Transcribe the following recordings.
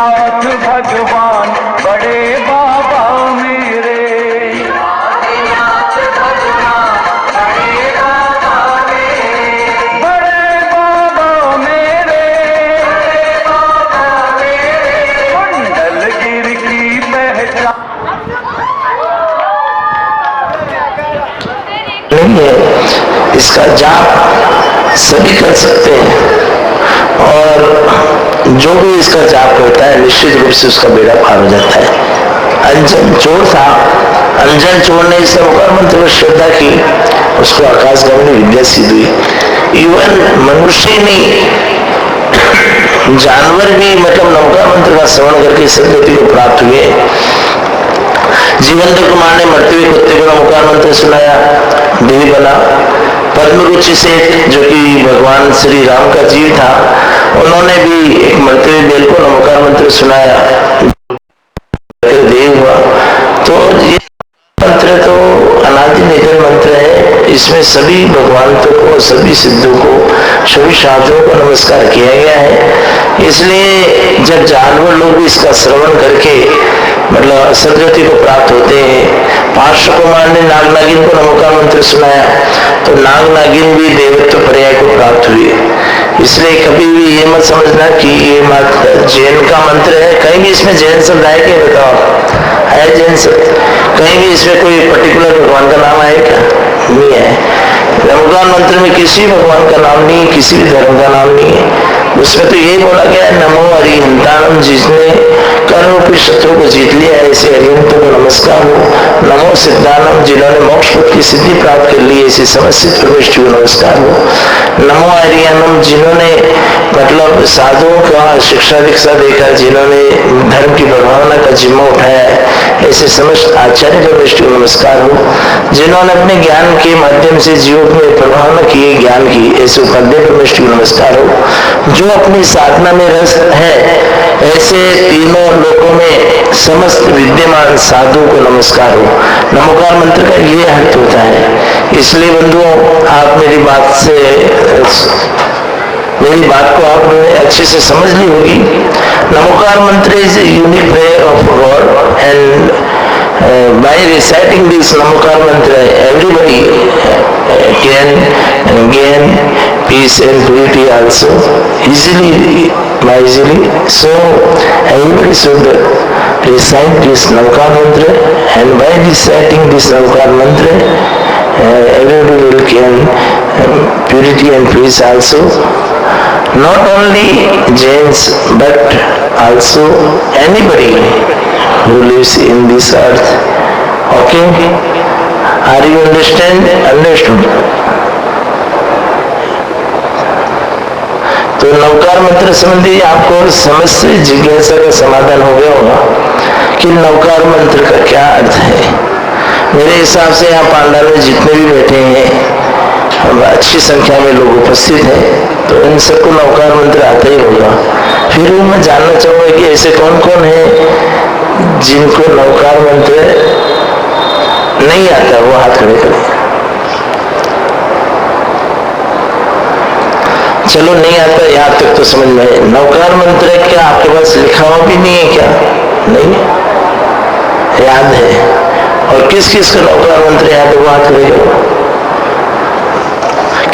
आदिनाथ भगवान बड़े बाबा मेरे, आदिनाथ भगवान बड़े बाबा मेरे, बड़े बाबा मेरे, बड़े बाबा मेरे, कुंडलगिरी की पहचान नहीं है। इसका जाप सभी कर सकते हैं और जो भी इसका जाप करता है निश्चित रूप से उसका बेड़ा पार हो जाता है। अंजन चोर था, अंजन चोर ने इस नमोकार मंत्र में श्रद्धा की, उसको आकाशगमनी विद्या सिद्ध हुई। इवन मनुष्य नहीं, जानवर भी मतलब नमोकार मंत्र का श्रवण करके सदगति को प्राप्त हुए। जीवंत कुमार ने मरते हुए कुत्ते को नमोकार मंत्र सुनाया, देवी बना। पद्मरुचि से जो कि भगवान श्री राम का जीव था, उन्होंने भी एक मरते हुए बेल को नमोकार मंत्र सुनाया, देव हुआ। तो ये मंत्र तो अनादि निधन मंत्र है, इसमें सभी भगवंतों को, सभी सिद्धों को, सभी साधुओं को नमस्कार किया गया है। इसलिए जब जानवर लोग भी इसका श्रवण करके मतलब सदगति को प्राप्त होते हैं। पार्श्व कुमार ने नाग नागिन को नमोकार मंत्र सुनाया तो नाग नागिन भी देवत्व पर्याय को प्राप्त हुई। इसलिए कभी भी ये मत समझना कि ये मात्र जैन का मंत्र है। कहीं भी इसमें जैन शब्द है क्या? बताओ, है जैन शब्द? कहीं भी इसमें कोई पर्टिकुलर भगवान का नाम है क्या? नहीं है। नमोकार मंत्र में किसी भगवान का नाम नहीं, किसी भी धर्म का नाम नहीं है। उसमें तो यही बोला गया है, नमो हरिहंतानम, जिसने कर्मरूपी शत्रु को जीत लिया है, ऐसे हरिहंतों को नमस्कार हो। नमो सिद्धानम, जिन्होंने मोक्ष पद की सिद्धि प्राप्त कर ली है, ऐसे समस्त परमेश्वर को नमस्कार हो। नमो हरियानम, जिन्होंने मतलब साधुओं का शिक्षा दीक्षा देकर, जिन्होंने धर्म की प्रभावना का जिम्मा उठाया है, ऐसे समस्त आचार्य परमेश्वर को नमस्कार हो। जिन्होंने अपने ज्ञान के माध्यम से जीवों में प्रभावना की है ज्ञान की, ऐसे उपाध्याय परमेश्वर को नमस्कार हो। जो अपनी साधना में रस है, ऐसे तीनों लोकों में समस्त विद्यमान साधुओं को नमस्कार हो। नमोकार मंत्र का ये अर्थ होता है। इसलिए बंधुओं, आप मेरी बात को आपने अच्छे से समझ ली होगी। नमोकार मंत्र is unique prayer of God and by reciting this Namaskar mantra, everybody can gain peace and purity also easily. So everybody should recite this Namaskar mantra, and by reciting this Namaskar mantra, everybody will gain purity and peace also. Not only Jains but also anybody who lives in this earth. Okay? Are you understood? तो नवकार मंत्र संबंधी आपको समस्त जिज्ञासा का समाधान हो गया होगा कि नवकार मंत्र का क्या अर्थ है। मेरे हिसाब से यहाँ पांडाल में जितने भी बैठे हैं, अच्छी संख्या में लोग उपस्थित हैं, तो इन सबको नवकार मंत्र आता ही होगा। फिर भी मैं जानना चाहूंगा कि ऐसे कौन कौन है जिनको नवकार मंत्र नहीं आता, वो हाथ खड़े करें। चलो नहीं आता, यहाँ तक तो समझ में। नवकार मंत्र क्या आपके पास लिखा हुआ भी नहीं है क्या? नहीं याद है? और किस किस का नवकार मंत्र याद है, वो हाथ खड़े करो।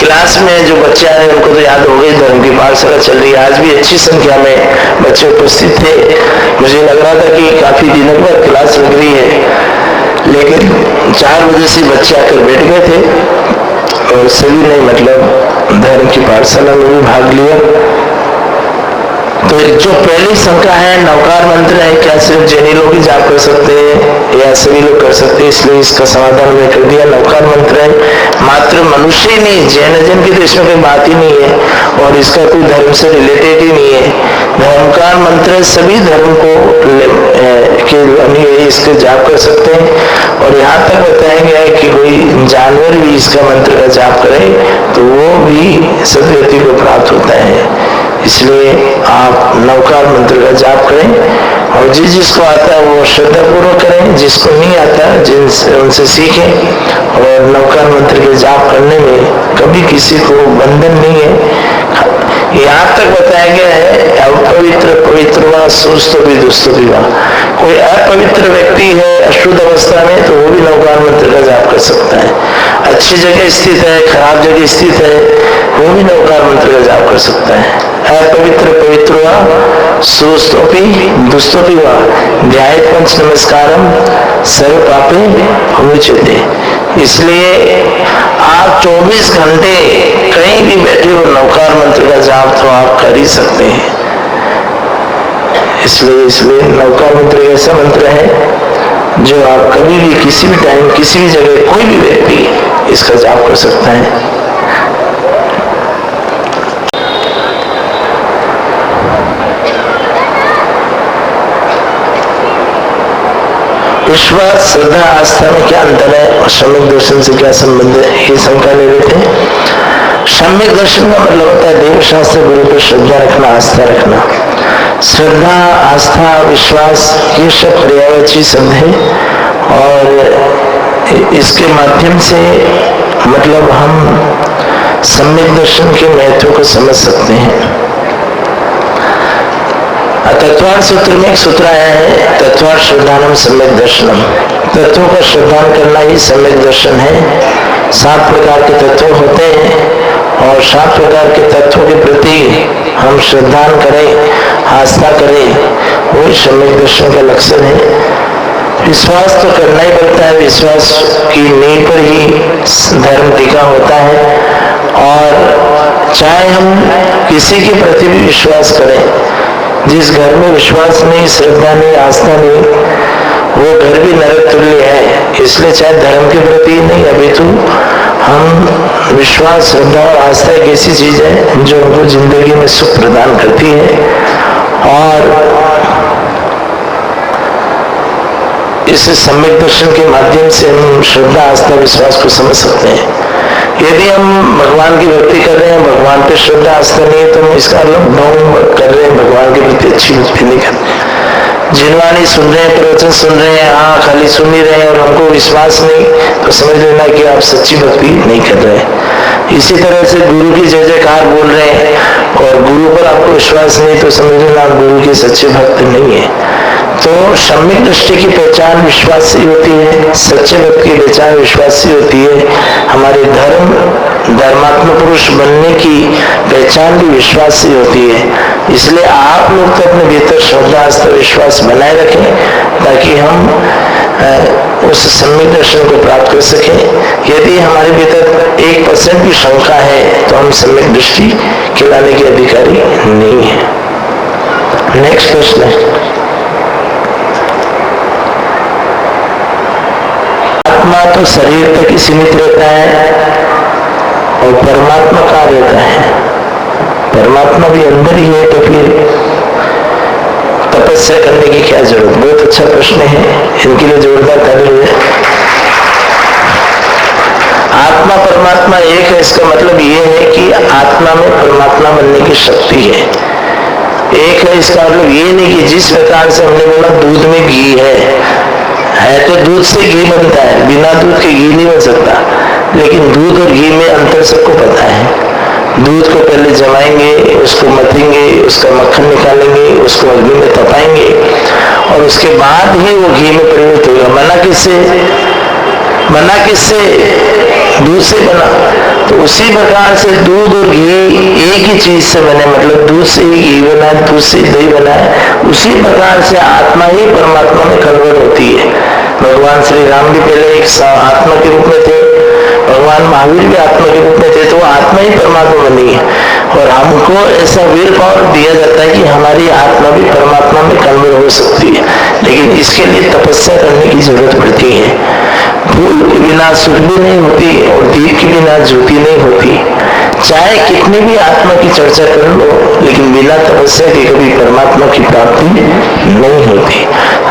क्लास में जो बच्चे आ रहे हैं उनको तो याद हो गई, धर्म की पाठशाला चल रही है, आज भी अच्छी संख्या में बच्चे उपस्थित थे। मुझे लग रहा था कि काफी दिनों बाद क्लास लग रही है, लेकिन 4 बजे से बच्चे आकर बैठ गए थे और सभी ने मतलब धर्म की पाठशाला में भी भाग लिया। तो जो पहली शंका है, नवकार मंत्र है क्या सिर्फ जैनी लोग ही जाप कर सकते हैं या सभी लोग कर सकते हैं, इसलिए इसका समाधान मैं कर दिया। नवकार मंत्र है मात्र मनुष्य ही नहीं, जैन की तो इसमें कोई बात ही नहीं है और इसका कोई धर्म से रिलेटेड ही नहीं है। धर्मकार मंत्र सभी धर्म को के अनुयायी इसके जाप कर सकते हैं और यहाँ तक बताया गया है कि कोई जानवर भी इसका मंत्र का जाप करे तो वो भी सदगति को प्राप्त होता है। इसलिए आप नवकार मंत्र का जाप करें और जिसको आता है वो श्रद्धा पूर्वक करें, जिसको नहीं आता उनसे सीखें। और नवकार मंत्र के जाप करने में कभी किसी को बंधन नहीं है, यहाँ तक बताया गया है अपवित्र पवित्र व सुस्त भी दुस्त भी। कोई अपवित्र व्यक्ति है अशुद्ध अवस्था में तो वो भी नवकार मंत्र का जाप कर सकता है। अच्छी जगह स्थित है खराब जगह स्थित है वो भी नवकार मंत्र का जाप कर सकता है। अपवित्र पवित्र व सुस्तोपि दुस्तोपि व ध्यायेत् पंच नमस्कारम सर्व पापे विमुच्यते। इसलिए आप 24 घंटे कहीं भी बैठे हो नवकार मंत्र का जाप तो आप कर ही सकते हैं। इसलिए नवकार मंत्र एक ऐसा मंत्र है जो आप कभी भी किसी भी टाइम किसी भी जगह कोई भी व्यक्ति इसका जाप कर सकता है। विश्वास श्रद्धा आस्था में क्या अंतर है और सम्यक दर्शन से क्या संबंध है, ये शंका ले रहे थे। सम्यक दर्शन का मतलब होता है देव शास्त्र गुरु पर श्रद्धा रखना आस्था रखना। श्रद्धा आस्था विश्वास ये सब पर्यायवाची शब्द है और इसके माध्यम से मतलब हम सम्यक दर्शन के महत्व को समझ सकते हैं। तत्वार्थ सूत्र में एक सूत्र आया है तत्वार्थ श्रद्धानम सम्यक दर्शनम। तत्वों का श्रद्धान करना ही सम्यक दर्शन है। 7 प्रकार के तत्व होते हैं और 7 प्रकार के तत्वों के प्रति हम श्रद्धान करें आस्था करें वही सम्यक दर्शन का लक्षण है। विश्वास तो करना ही पड़ता है। विश्वास की नींव पर ही धर्म टिका होता है और चाहे हम किसी के प्रति भी विश्वास करें जिस घर में विश्वास नहीं श्रद्धा नहीं आस्था नहीं वो घर भी नरक तुल्य है। इसलिए चाहे धर्म के प्रति नहीं अभी तो हम विश्वास श्रद्धा और आस्था एक ऐसी चीज है जो हमको जिंदगी में सुख प्रदान करती है और इस सम्यक दर्शन के माध्यम से हम श्रद्धा आस्था विश्वास को समझ सकते हैं। यदि हम भगवान की भक्ति कर रहे हैं भगवान पे श्रद्धा आस्था नहीं है तो हम इसका मतलब कर रहे हैं भगवान के प्रति अच्छी भक्ति नहीं कर रहे। जिनवाणी सुन रहे हैं प्रवचन सुन रहे हैं हाँ खाली सुन ही रहे हैं और हमको विश्वास नहीं तो समझ लेना कि आप सच्ची भक्ति नहीं कर रहे हैं। इसी तरह से गुरु की जय जयकार बोल रहे हैं और गुरु पर आपको विश्वास नहीं तो समझ लेना आप गुरु के सच्चे भक्त नहीं है। तो सम्यक दृष्टि की पहचान विश्वास से होती है। सच्चे भक्त की पहचान विश्वास से होती है। हमारे धर्मात्म पुरुष बनने की पहचान भी विश्वास से होती है। इसलिए आप लोग तो अपने भीतर श्रद्धा आस्था विश्वास बनाए रखें ताकि हम उस सम्यक दर्शन को प्राप्त कर सकें। यदि हमारे भीतर 1% भी शंका है तो हम सम्यक दृष्टि खिलाने के अधिकारी नहीं है। नेक्स्ट प्रश्न है आत्मा तो शरीर तक ही सीमित रहता है और परमात्मा कहाँ रहता है? परमात्मा भी अंदर ही है तो फिर तपस्या करने की क्या जरूरत? बहुत अच्छा प्रश्न है, इनके लिए जोरदार ताली है। आत्मा परमात्मा एक है इसका मतलब ये है कि आत्मा में परमात्मा बनने की शक्ति है। एक है इसका मतलब ये नहीं कि जिस प्रकार से हमने बोला दूध में घी है तो दूध से घी बनता है, बिना दूध के घी नहीं बन सकता। लेकिन दूध और घी में अंतर सबको पता है। दूध को पहले जमाएंगे, उसको मथेंगे, उसका मक्खन निकालेंगे, उसको अग्नि में तपाएंगे और उसके बाद ही वो घी में परिवर्तित होगा। बना किससे? दूध से बना। तो उसी प्रकार से दूध और घी एक ही चीज से बने, मतलब दूध से ही घी बना है, दूध से दही बना है। उसी प्रकार से आत्मा ही परमात्मा में कन्वर्ट होती है। भगवान श्री राम भी पहले एक आत्मा के रूप में थे, भगवान महावीर भी आत्मा के रूप में थे, तो आत्मा ही परमात्मा बनी है। और हमको ऐसा विल पावर दिया जाता है कि हमारी आत्मा भी परमात्मा में कन्वर्ट हो सकती है, लेकिन इसके लिए तपस्या करने की जरूरत पड़ती है। फूल के बिना सुख भी नहीं होती और दीप के बिना ज्योति नहीं होती। चाहे कितनी भी आत्मा की चर्चा कर लो, लेकिन बिना तपस्या के कभी परमात्मा की प्राप्ति नहीं होती।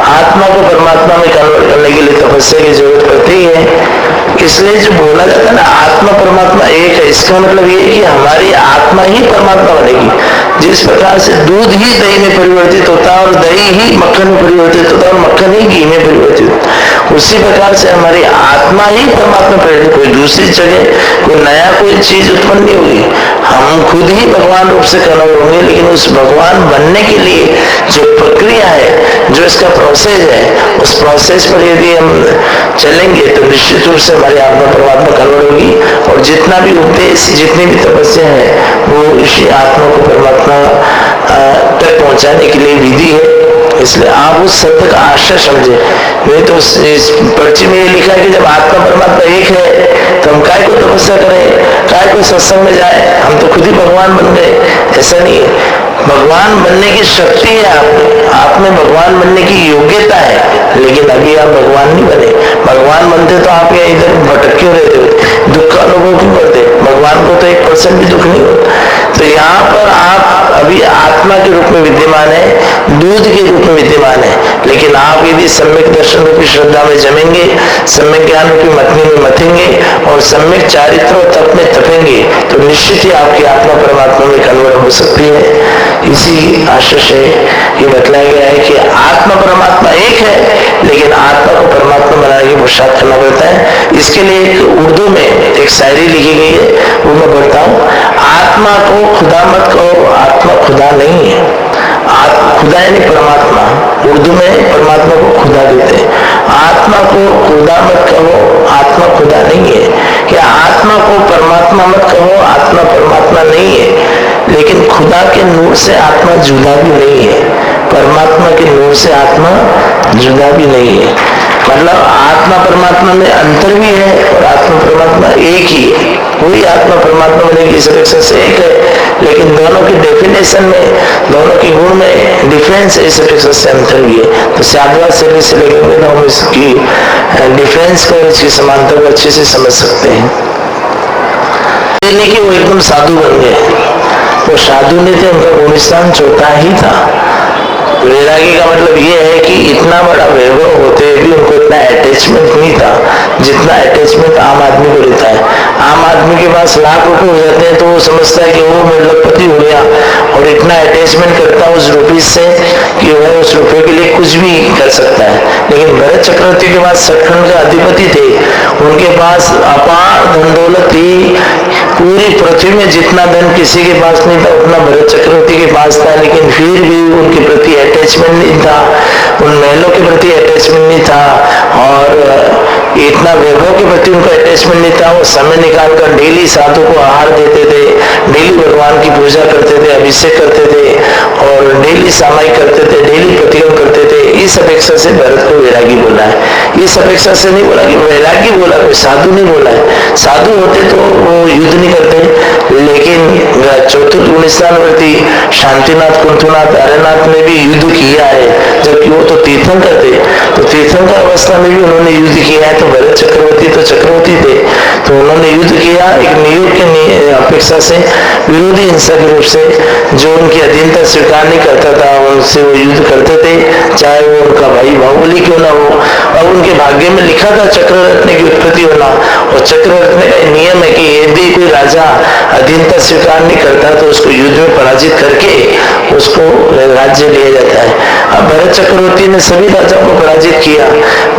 आत्मा को परमात्मा में कन्वर्ट करने के लिए तपस्या की जरूरत पड़ती है। इसलिए जो बोला जाता है ना आत्मा परमात्मा एक है, इसका मतलब ये है कि हमारी आत्मा ही परमात्मा बनेगी। जिस प्रकार से दूध ही दही में परिवर्तित होता है और दही ही मक्खन में परिवर्तित होता है और मक्खन ही घी में परिवर्तित होता है, उसी प्रकार से हमारी आत्मा ही परमात्मा प्रेरित, कोई दूसरी जगह कोई नया कोई चीज उत्पन्न नहीं होगी। हम खुद ही भगवान रूप से कन्वर्ट होंगे, लेकिन उस भगवान बनने के लिए जो प्रक्रिया है, जो इसका प्रोसेस है, उस प्रोसेस पर यदि हम चलेंगे तो निश्चित रूप से हमारी आत्मा परमात्मा कन्वर्ट होगी। और जितना भी उद्देश्य, जितनी भी तपस्या है, वो इसी आत्मा को परमात्मा तक पहुंचाने के लिए विधि है। इसलिए आप उस सत्य का आशय समझे। नहीं तो इस पर्ची में ये लिखा है कि जब आत्मा परमात्मा एक है तो हम काय को तपस्या करें, काय को सत्संग में जाए, हम तो खुद ही भगवान बन गए। ऐसा नहीं है। भगवान बनने की शक्ति है आप में भगवान बनने की योग्यता है, लेकिन अभी आप भगवान नहीं बने। भगवान बनते तो आप यहाँ इधर भटक क्यों रहते हो, दुख का अनुभव क्यों करते? भगवान को तो 1% भी दुख नहीं होता। तो यहाँ पर आप अभी आत्मा के रूप में विद्यमान है, दूध के रूप में विद्यमान है। लेकिन आप यदि सम्यक दर्शन रूपी श्रद्धा में जमेंगे, सम्यक ज्ञान रूपी मतनी में मथेंगे और सम्यक चारित्र और तप में तपेंगे, तो निश्चित ही आपकी आत्मा परमात्मा में कन्वर्ट हो सकती है। इसी आशय से ये बतलाया गया है कि आत्मा परमात्मा एक है, लेकिन आत्मा को परमात्मा बनाने की पुरुषार्थ करना पड़ता है। इसके लिए एक उर्दू में एक शायरी लिखी गई है, वो मैं पढ़ता हूँ। आत्मा को खुदा मत कहो, आत्मा खुदा नहीं है। खुदा यानी परमात्मा, उर्दू में परमात्मा को खुदा कहते हैं। आत्मा को खुदा मत कहो, आत्मा खुदा नहीं है। क्या आत्मा को परमात्मा मत कहो, आत्मा परमात्मा नहीं है। लेकिन खुदा के नूर से आत्मा जुदा भी नहीं है, परमात्मा के नूर से आत्मा जुदा भी नहीं है। मतलब आत्मा परमात्मा में अंतर भी है और आत्मा परमात्मा एक ही है। वही आत्मा परमात्मा बनेगी इस अपेक्षा से एक है, लेकिन दोनों की डेफिनेशन में, दोनों के गुण में डिफरेंस है, इस अपेक्षा से अंतर भी है। तो साधवा से लेकर तो हम इसकी डिफरेंस को, इसकी समानता को अच्छे से समझ सकते हैं। कि वो एकदम साधु बन गए, वो साधु नहीं थे, उनका गुणस्थान छोटा ही था। वैरागी का मतलब ये है कि इतना बड़ा वैभव होते भी उनको इतना अटैचमेंट नहीं था जितना अटैचमेंट आम आदमी को रहता है। आम आदमी के पास लाख रुपए हो जाते हैं तो वो समझता है कि वो लखपति हो गया और इतना अटैचमेंट करता है उस रुपये से कि वह उस रुपये के लिए कुछ भी कर सकता है। लेकिन भरत चक्रवर्ती के पास सचखंड का अधिपति थे, उनके पास अपार धन दौलत थी, पूरी पृथ्वी में जितना धन किसी के पास नहीं था उतना भरत चक्रवर्ती के पास था। लेकिन फिर भी उनके प्रति अटैचमेंट नहीं था, उन महलों के प्रति अटैचमेंट नहीं था और इतना वैभव के प्रति उनका अटैचमेंट नहीं था। वो समय निकाल कर डेली साधु को आहार देते थे, डेली भगवान की पूजा करते थे, अभिषेक करते थे और डेली सामायिक करते थे, डेली प्रतिक्रम करते थे। इस अपेक्षा से भरत को वैरागी बोला है। इस अपेक्षा से नहीं बोला कि वैरागी बोला, कोई साधु नहीं बोला है। साधु होते तो वो युद्ध नहीं करते, लेकिन चतुर्थ गुणस्थानवर्ती शांतिनाथ, कुंथुनाथ, अरनाथ ने भी युद्ध किया है, जबकि वो तो तीर्थंकर थे। तो तीर्थंकर अवस्था में भी उन्होंने युद्ध किया है। तो भरत चक्रवर्ती तो चक्रवर्ती थे, तो उन्होंने युद्ध किया एक नियोग के अपेक्षा से, विरोधी हिंसा के रूप से। जो उनकी अधीनता स्वीकार नहीं करता था उनसे वो युद्ध करते थे, चाहे वो उनका भाई बाहुबली क्यों ना हो। और उनके भाग्य में लिखा था चक्ररत्न की उत्पत्ति होना, और चक्ररत्न का नियम है कि यदि कोई राजा अधीनता स्वीकार नहीं करता तो उसको युद्ध में पराजित करके उसको राज्य लिया जाता है। अब भरत चक्रवर्ती ने सभी राजाओं को पराजित किया,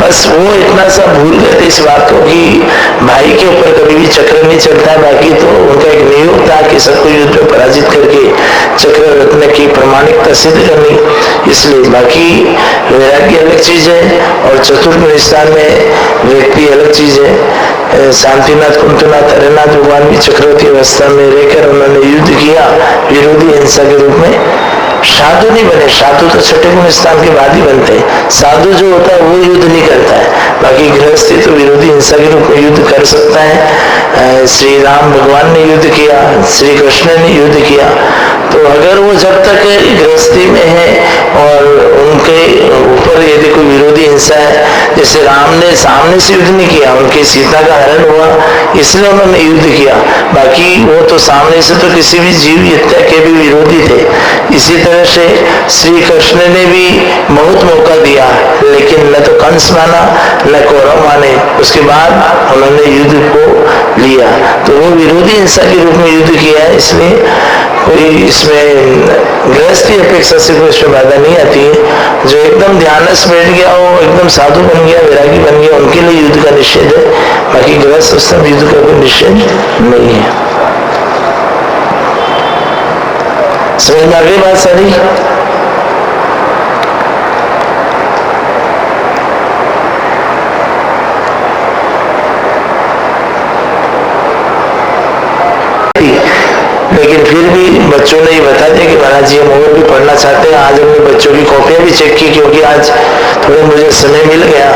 बस वो इतना सा भूल गए थे इस बात को कि भाई के ऊपर कभी भी चक्र नहीं चलता है। बाकी तो उनका एक नियोग था कि सबको युद्ध में पराजित करके चक्ररत्न की प्रमाणिकता सिद्ध करनी। इसलिए बाकी वैराग्य अलग चीज है और चतुर्थ स्थान में व्यक्ति अलग चीज है। शांतिनाथ, कुंतुनाथ, अरनाथ भगवान भी चक्रवर्ती अवस्था में रहकर उन्होंने युद्ध किया विरोधी हिंसा के रूप में। साधु नहीं बने, साधु तो छठे गुण स्थान के बाद ही बनते हैं। साधु जो होता है वो युद्ध नहीं करता है, बाकी गृहस्थी तो विरोधी हिंसा के रूप में युद्ध कर सकता है। श्री राम भगवान ने युद्ध किया, श्री कृष्ण ने युद्ध किया। तो अगर वो जब तक गृहस्थी में है और उनके ऊपर यदि कोई विरोधी हिंसा है, जैसे राम ने सामने से युद्ध नहीं किया, उनके सीता का हरण हुआ इसलिए उन्होंने युद्ध किया, बाकी वो तो सामने से तो किसी भी जीव हत्या के भी विरोधी थे। इसी तरह से श्री कृष्ण ने भी बहुत मौका दिया, लेकिन न तो कंस माना न कौरव माने, उसके बाद उन्होंने युद्ध को लिया। तो वो विरोधी हिंसा के रूप में युद्ध किया है, इसलिए कोई इसमें गृहस्थी अपेक्षा से कोई इसमें बाधा नहीं आती है। जो एकदम ध्यानस्थ बैठ गया हो, एकदम साधु बन गया, वैरागी बन गया, उनके लिए युद्ध का निषेध है। बाकी गृहस्थ में युद्ध का कोई निषेध नहीं है। समझ में आ गई बात सारी? लेकिन फिर भी बच्चों ने ये बता दिया कि महाराज जी हम और भी पढ़ना चाहते हैं। आज हमने बच्चों की कॉपियां भी चेक की, क्योंकि आज थोड़ा मुझे समय मिल गया।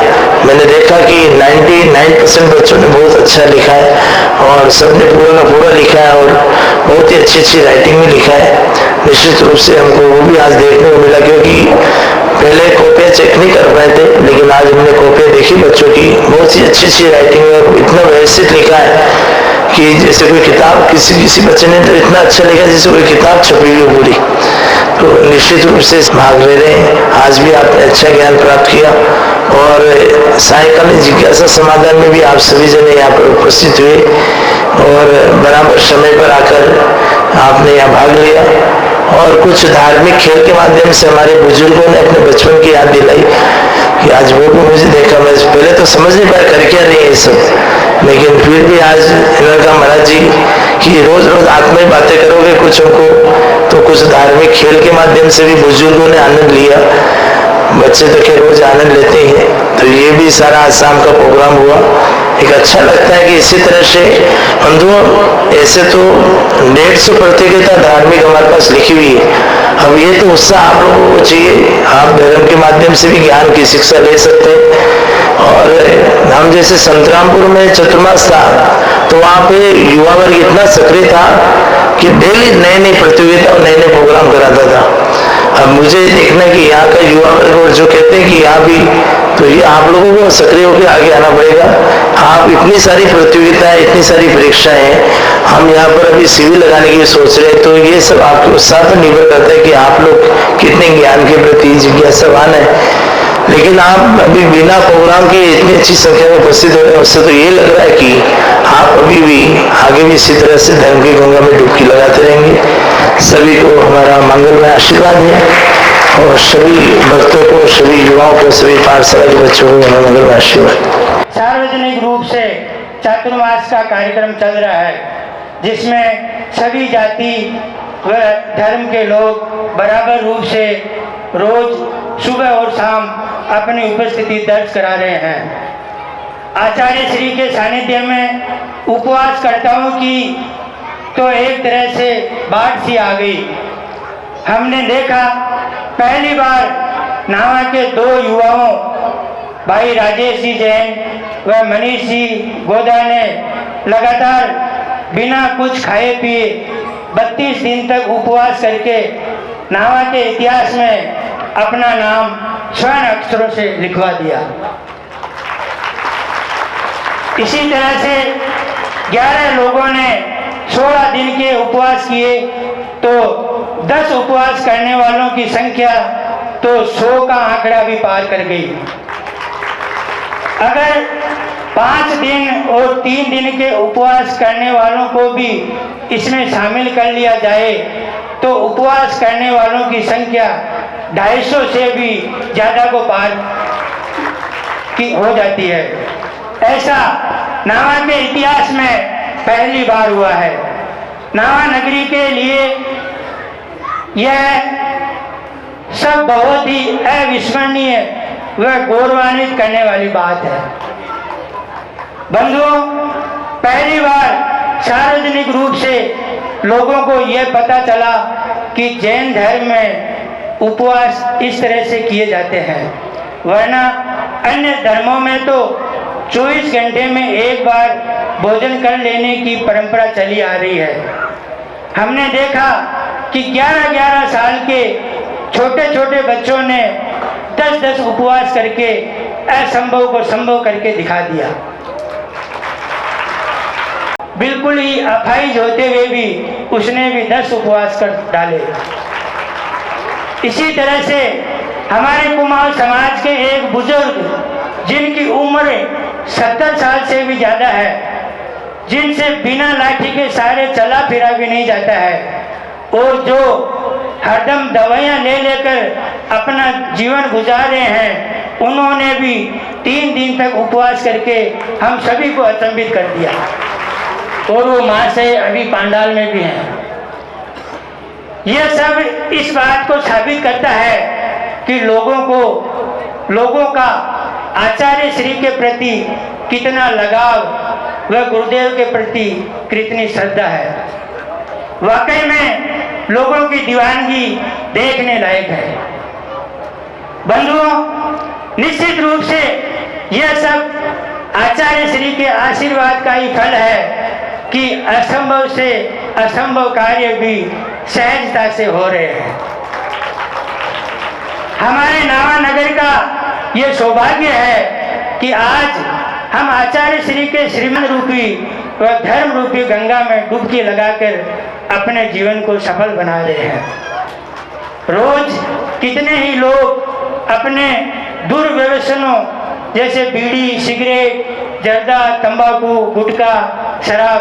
मैंने देखा कि 99% बच्चों ने बहुत अच्छा लिखा है और सबने पूरा का पूरा लिखा है और बहुत ही अच्छी अच्छी राइटिंग में लिखा है। निश्चित रूप से हमको वो भी आज देखने को मिला, क्योंकि पहले कॉपियां चेक नहीं कर पाए थे, लेकिन आज हमने कॉपियां देखी बच्चों की, बहुत ही अच्छी अच्छी राइटिंग में इतना व्यवस्थित लिखा है कि जैसे कोई किताब किसी बच्चे ने तो इतना अच्छा लिखा जैसे कोई किताब छपी हुई पूरी। तो निश्चित रूप से भाग ले रहे हैं। आज भी आपने अच्छा ज्ञान प्राप्त किया और सायकालीन जिज्ञासा समाधान में भी आप सभी जने यहाँ पर उपस्थित हुए और बराबर समय पर आकर आपने यहाँ भाग लिया। और कुछ धार्मिक खेल के माध्यम से हमारे बुजुर्गों ने अपने बचपन की याद दिलाई कि आज वो भी मुझे देखा। मैं पहले तो समझ नहीं पाया कर क्या रही है ये सब, लेकिन फिर भी आज इन्होंने कहा महाराज जी कि रोज रोज आत्मा बातें करोगे कुछ हमको, तो कुछ धार्मिक खेल के माध्यम से भी बुजुर्गों ने आनंद लिया। बच्चे तो क्या रोज आनंद लेते ही हैं, तो ये भी सारा आज शाम का प्रोग्राम हुआ। एक अच्छा लगता है कि इसी तरह से बंधुओं ऐसे तो 150 प्रतियोगिता धार्मिक हमारे पास लिखी हुई है। अब ये तो उत्साह आप लोगों को चाहिए, आप धर्म के माध्यम से भी ज्ञान की शिक्षा ले सकते हैं। और हम जैसे संतरामपुर में चतुर्मास था तो वहाँ पे युवा वर्ग इतना सक्रिय था कि डेली नई नई प्रतियोगिता और नए नए प्रोग्राम कराता था। अब मुझे देखना कि यहाँ का युवा वर्ग और जो कहते हैं कि यहाँ भी, तो ये आप लोगों को सक्रिय होकर आगे आना पड़ेगा। आप इतनी सारी प्रतियोगिताएं, इतनी सारी परीक्षाएं हैं, हम यहाँ पर अभी शिविर लगाने की सोच रहे हैं, तो ये सब आपके उत्साह पर निर्भर करता है कि आप लोग कितने ज्ञान के प्रति जिज्ञासावान है। लेकिन आप अभी बिना प्रोग्राम के इतनी अच्छी संख्या में उपस्थित हो रहे हैं, उससे तो ये लग रहा है कि आप अभी भी आगे भी इसी तरह से धर्म की गंगा में डुबकी लगाते रहेंगे। सभी को हमारा मंगलमय आशीर्वाद है और सभी भक्तों को, सभी युवाओं को, सभी पाठशाला के बच्चों को हमारा मंगलमय आशीर्वाद। सार्वजनिक रूप से चातुर्मास का कार्यक्रम चल रहा है, जिसमें सभी जाति व धर्म के लोग बराबर रूप से रोज सुबह और शाम अपनी उपस्थिति दर्ज करा रहे हैं। आचार्य श्री के सानिध्य में उपवासकर्ताओं की तो एक तरह से बाढ़ सी आ गई। हमने देखा पहली बार नावा के 2 युवाओं भाई राजेश जी जैन व मनीष जी गोदा ने लगातार बिना कुछ खाए पिए 32 दिन तक उपवास करके नावा के इतिहास में अपना नाम स्वर्ण अक्षरों से लिखवा दिया। इसी तरह से 11 लोगों ने 16 दिन के उपवास किए, तो 10 उपवास करने वालों की संख्या तो 100 का आंकड़ा भी पार कर गई। अगर 5 दिन और 3 दिन के उपवास करने वालों को भी इसमें शामिल कर लिया जाए तो उपवास करने वालों की संख्या 250 से भी ज़्यादा को पार की हो जाती है। ऐसा नावा के इतिहास में पहली बार हुआ है। नावा नगरी के लिए यह सब बहुत ही अविस्मरणीय व गौरवान्वित करने वाली बात है। बंधुओं, पहली बार सार्वजनिक रूप से लोगों को यह पता चला कि जैन धर्म में उपवास इस तरह से किए जाते हैं, वरना अन्य धर्मों में तो 24 घंटे में एक बार भोजन कर लेने की परंपरा चली आ रही है। हमने देखा कि 11-11 साल के छोटे छोटे बच्चों ने 10-10 उपवास करके असंभव को संभव करके दिखा दिया। बिल्कुल ही अफाइज होते हुए भी उसने भी 10 उपवास कर डाले। इसी तरह से हमारे कुमाऊं समाज के एक बुजुर्ग जिनकी उम्र 70 साल से भी ज़्यादा है, जिनसे बिना लाठी के सारे चला फिरा भी नहीं जाता है, और जो हरदम दवाइयाँ ले लेकर अपना जीवन गुजार रहे हैं, उन्होंने भी 3 दिन तक उपवास करके हम सभी को अचंभित कर दिया। और वो माँ से अभी पांडाल में भी हैं। यह सब इस बात को साबित करता है कि लोगों का आचार्य श्री के प्रति कितना लगाव व गुरुदेव के प्रति कितनी श्रद्धा है। वाकई में लोगों की दीवानगी देखने लायक है। बंधुओं, निश्चित रूप से यह सब आचार्य श्री के आशीर्वाद का ही फल है कि असंभव से असंभव कार्य भी सहजता से हो रहे हैं। हमारे नावानगर का ये सौभाग्य है कि आज हम आचार्य श्री के श्रीमन रूपी व धर्म रूपी गंगा में डुबकी लगाकर अपने जीवन को सफल बना रहे हैं। रोज कितने ही लोग अपने दुर्व्यसनों जैसे बीड़ी, सिगरेट, जर्दा, तंबाकू, गुटखा, शराब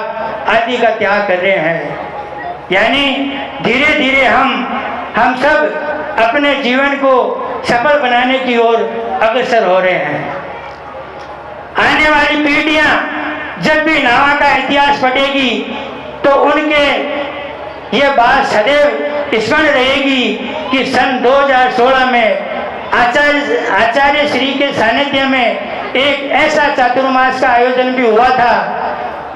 आदि का त्याग कर रहे हैं। यानी धीरे धीरे हम सब अपने जीवन को सफल बनाने की ओर अग्रसर हो रहे हैं। आने वाली पीढ़ियां जब भी नावा का इतिहास पढ़ेगी तो उनके ये बात सदैव स्मरण रहेगी कि सन 2016 में आचार्य श्री के सानिध्य में एक ऐसा चातुर्मास का आयोजन भी हुआ था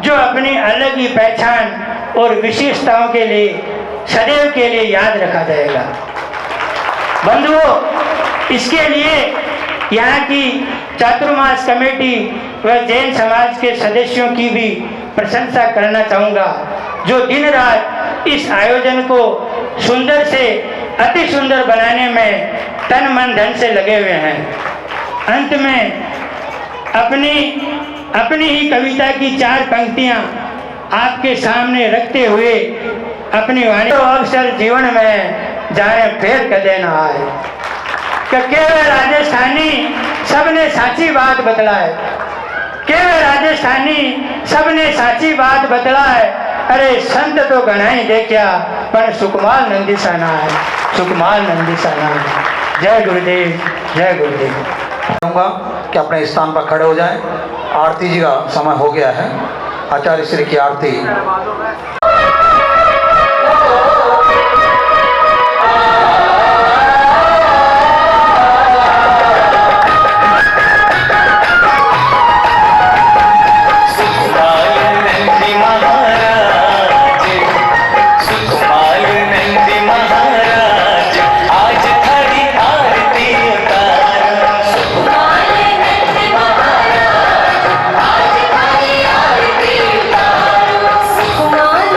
जो अपनी अलग ही पहचान और विशेषताओं के लिए सदैव के लिए याद रखा जाएगा। बंधुओं, इसके लिए यहाँ की चातुर्मास कमेटी व जैन समाज के सदस्यों की भी प्रशंसा करना चाहूँगा, जो दिन रात इस आयोजन को सुंदर से अति सुंदर बनाने में तन मन धन से लगे हुए हैं। अंत में अपनी ही कविता की 4 पंक्तियाँ आपके सामने रखते हुए अपनी वाणी को अवसर जीवन में जाने फेर कदे न आए कि केवल राजस्थानी सबने साची बात बतलाए, केवल राजस्थानी सबने साची बात बतलाए। अरे संत तो घणाई देखा पर सुकुमार नंदीसा ना है, सुकुमार नंदीसा ना है। जय गुरुदेव, जय गुरुदेव। कहूँगा कि अपने स्थान पर खड़े हो जाएं। आरती जी का समय हो गया है। आचार्य श्री की आरती। सुकुमार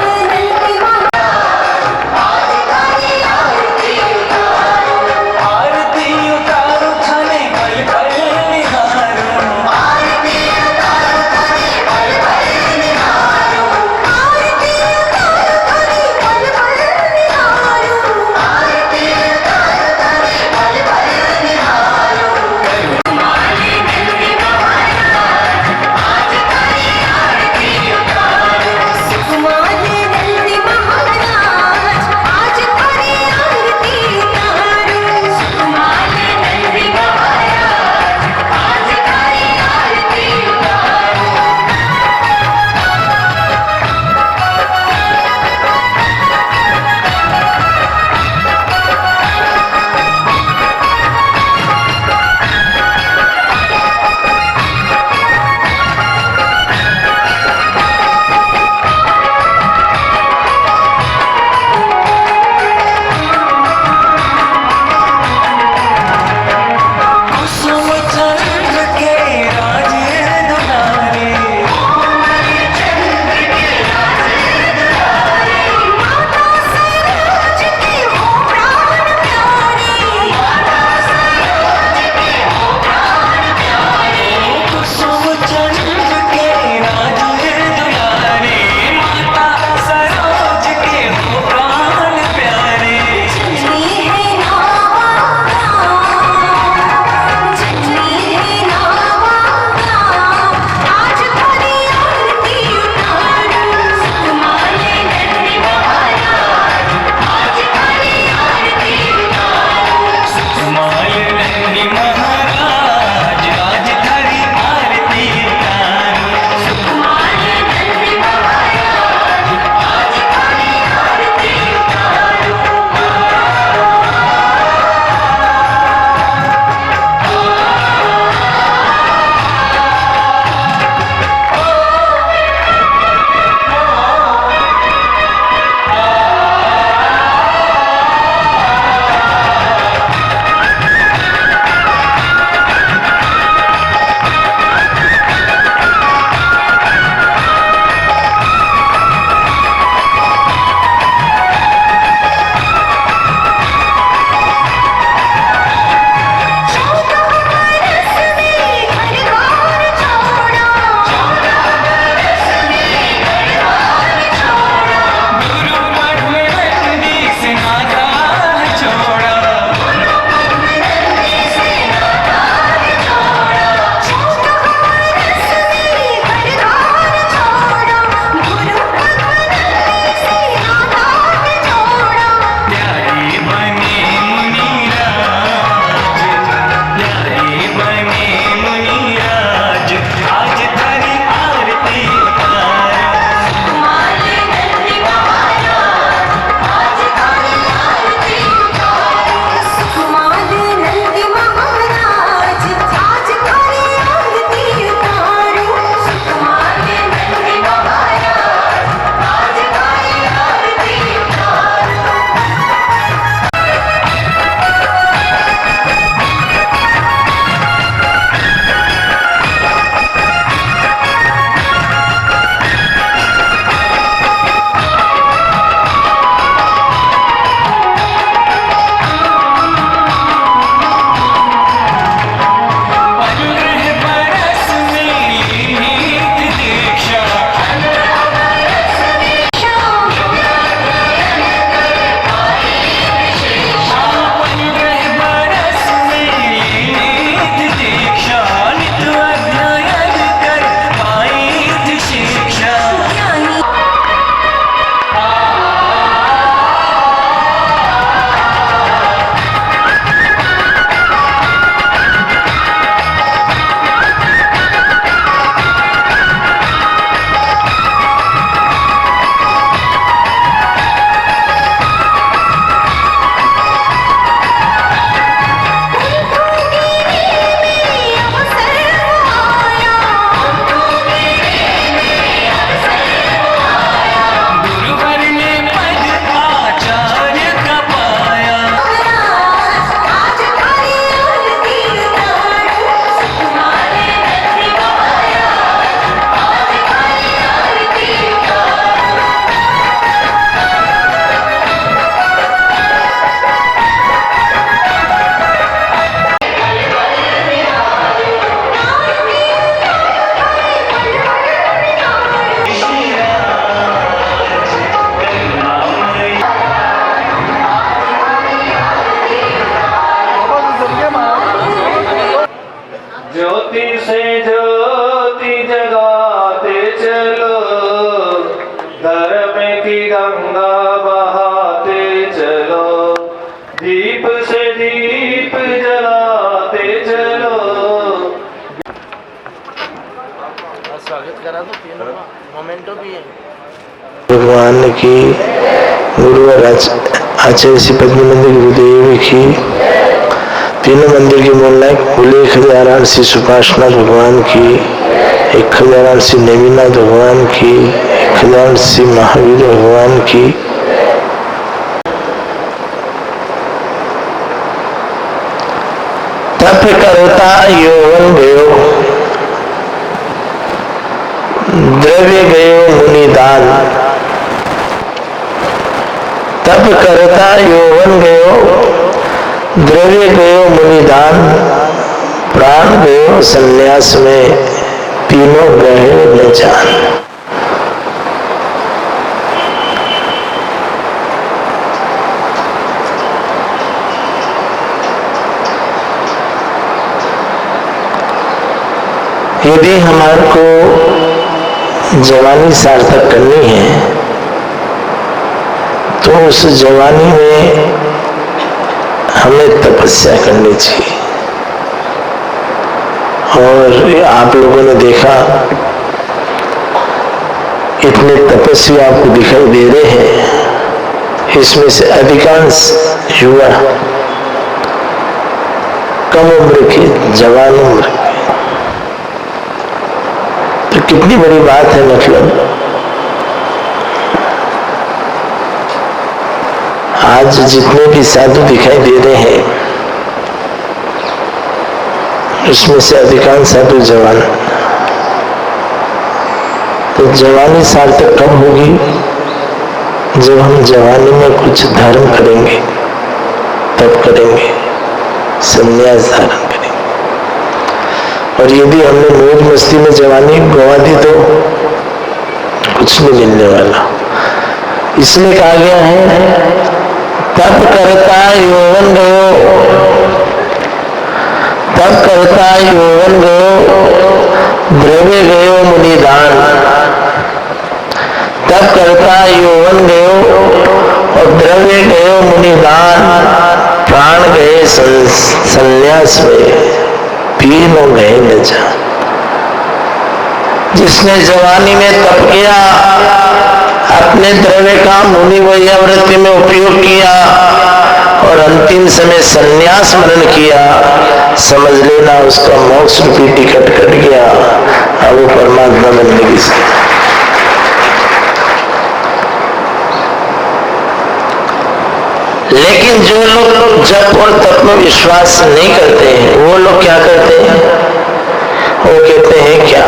धर्म की गंगा बहाते चलो, दीप से दीप जलाते चलो। भगवान की, गुरु और आचार्य श्री पद्मानंद गुरुदेव की, तीनों मंदिर की मूल बोले 1008 श्री सुपासना भगवान की, 1008 श्री नेमिनाथ भगवान की, 1008 श्री महावीर भगवान की। तप करता यौवन गयो, द्रव्य गयो मुनिदान। तप करता यौवन गयो, द्रव्य गयो मुनिदान, प्राण गयो संन्यास में, तीनों गए न जान। यदि हमारे को जवानी सार्थक करनी है तो उस जवानी में हमें तपस्या करनी चाहिए। और आप लोगों ने देखा इतने तपस्वी आपको दिखाई दे रहे हैं, इसमें से अधिकांश युवा कम उम्र के, जवान उम्र के। तो कितनी बड़ी बात है। मतलब आज जितने भी साधु दिखाई दे रहे हैं उसमें से अधिकांश साधु जवान। तो जवानी सार्थक कब होगी? जब हम जवानी में कुछ धर्म करेंगे, तब करेंगे, संन्यास धारण करेंगे। और यदि हमने मौज मस्ती में जवानी गवा दी तो कुछ नहीं मिलने वाला। इसलिए कहा गया है तप करता यौवन गयो, तप करता यौवन गयो, द्रव्य गयो मुनिदान। तप करता यौवन गयो और द्रव्य गयो मुनिदान, प्राण गए संन्यास में, तीनों गए न जान। जिसने जवानी में तप किया, अपने द्रव्य का मुनि वैयावृत्ति में उपयोग किया और अंतिम समय संन्यास मरण किया, समझ लेना उसका मोक्ष रूपी टिकट कट गया। अब वो परमात्मा बनने की स्थिति। लेकिन जो लोग जप और तप में विश्वास नहीं करते हैं, वो लोग क्या करते हैं? वो कहते हैं क्या?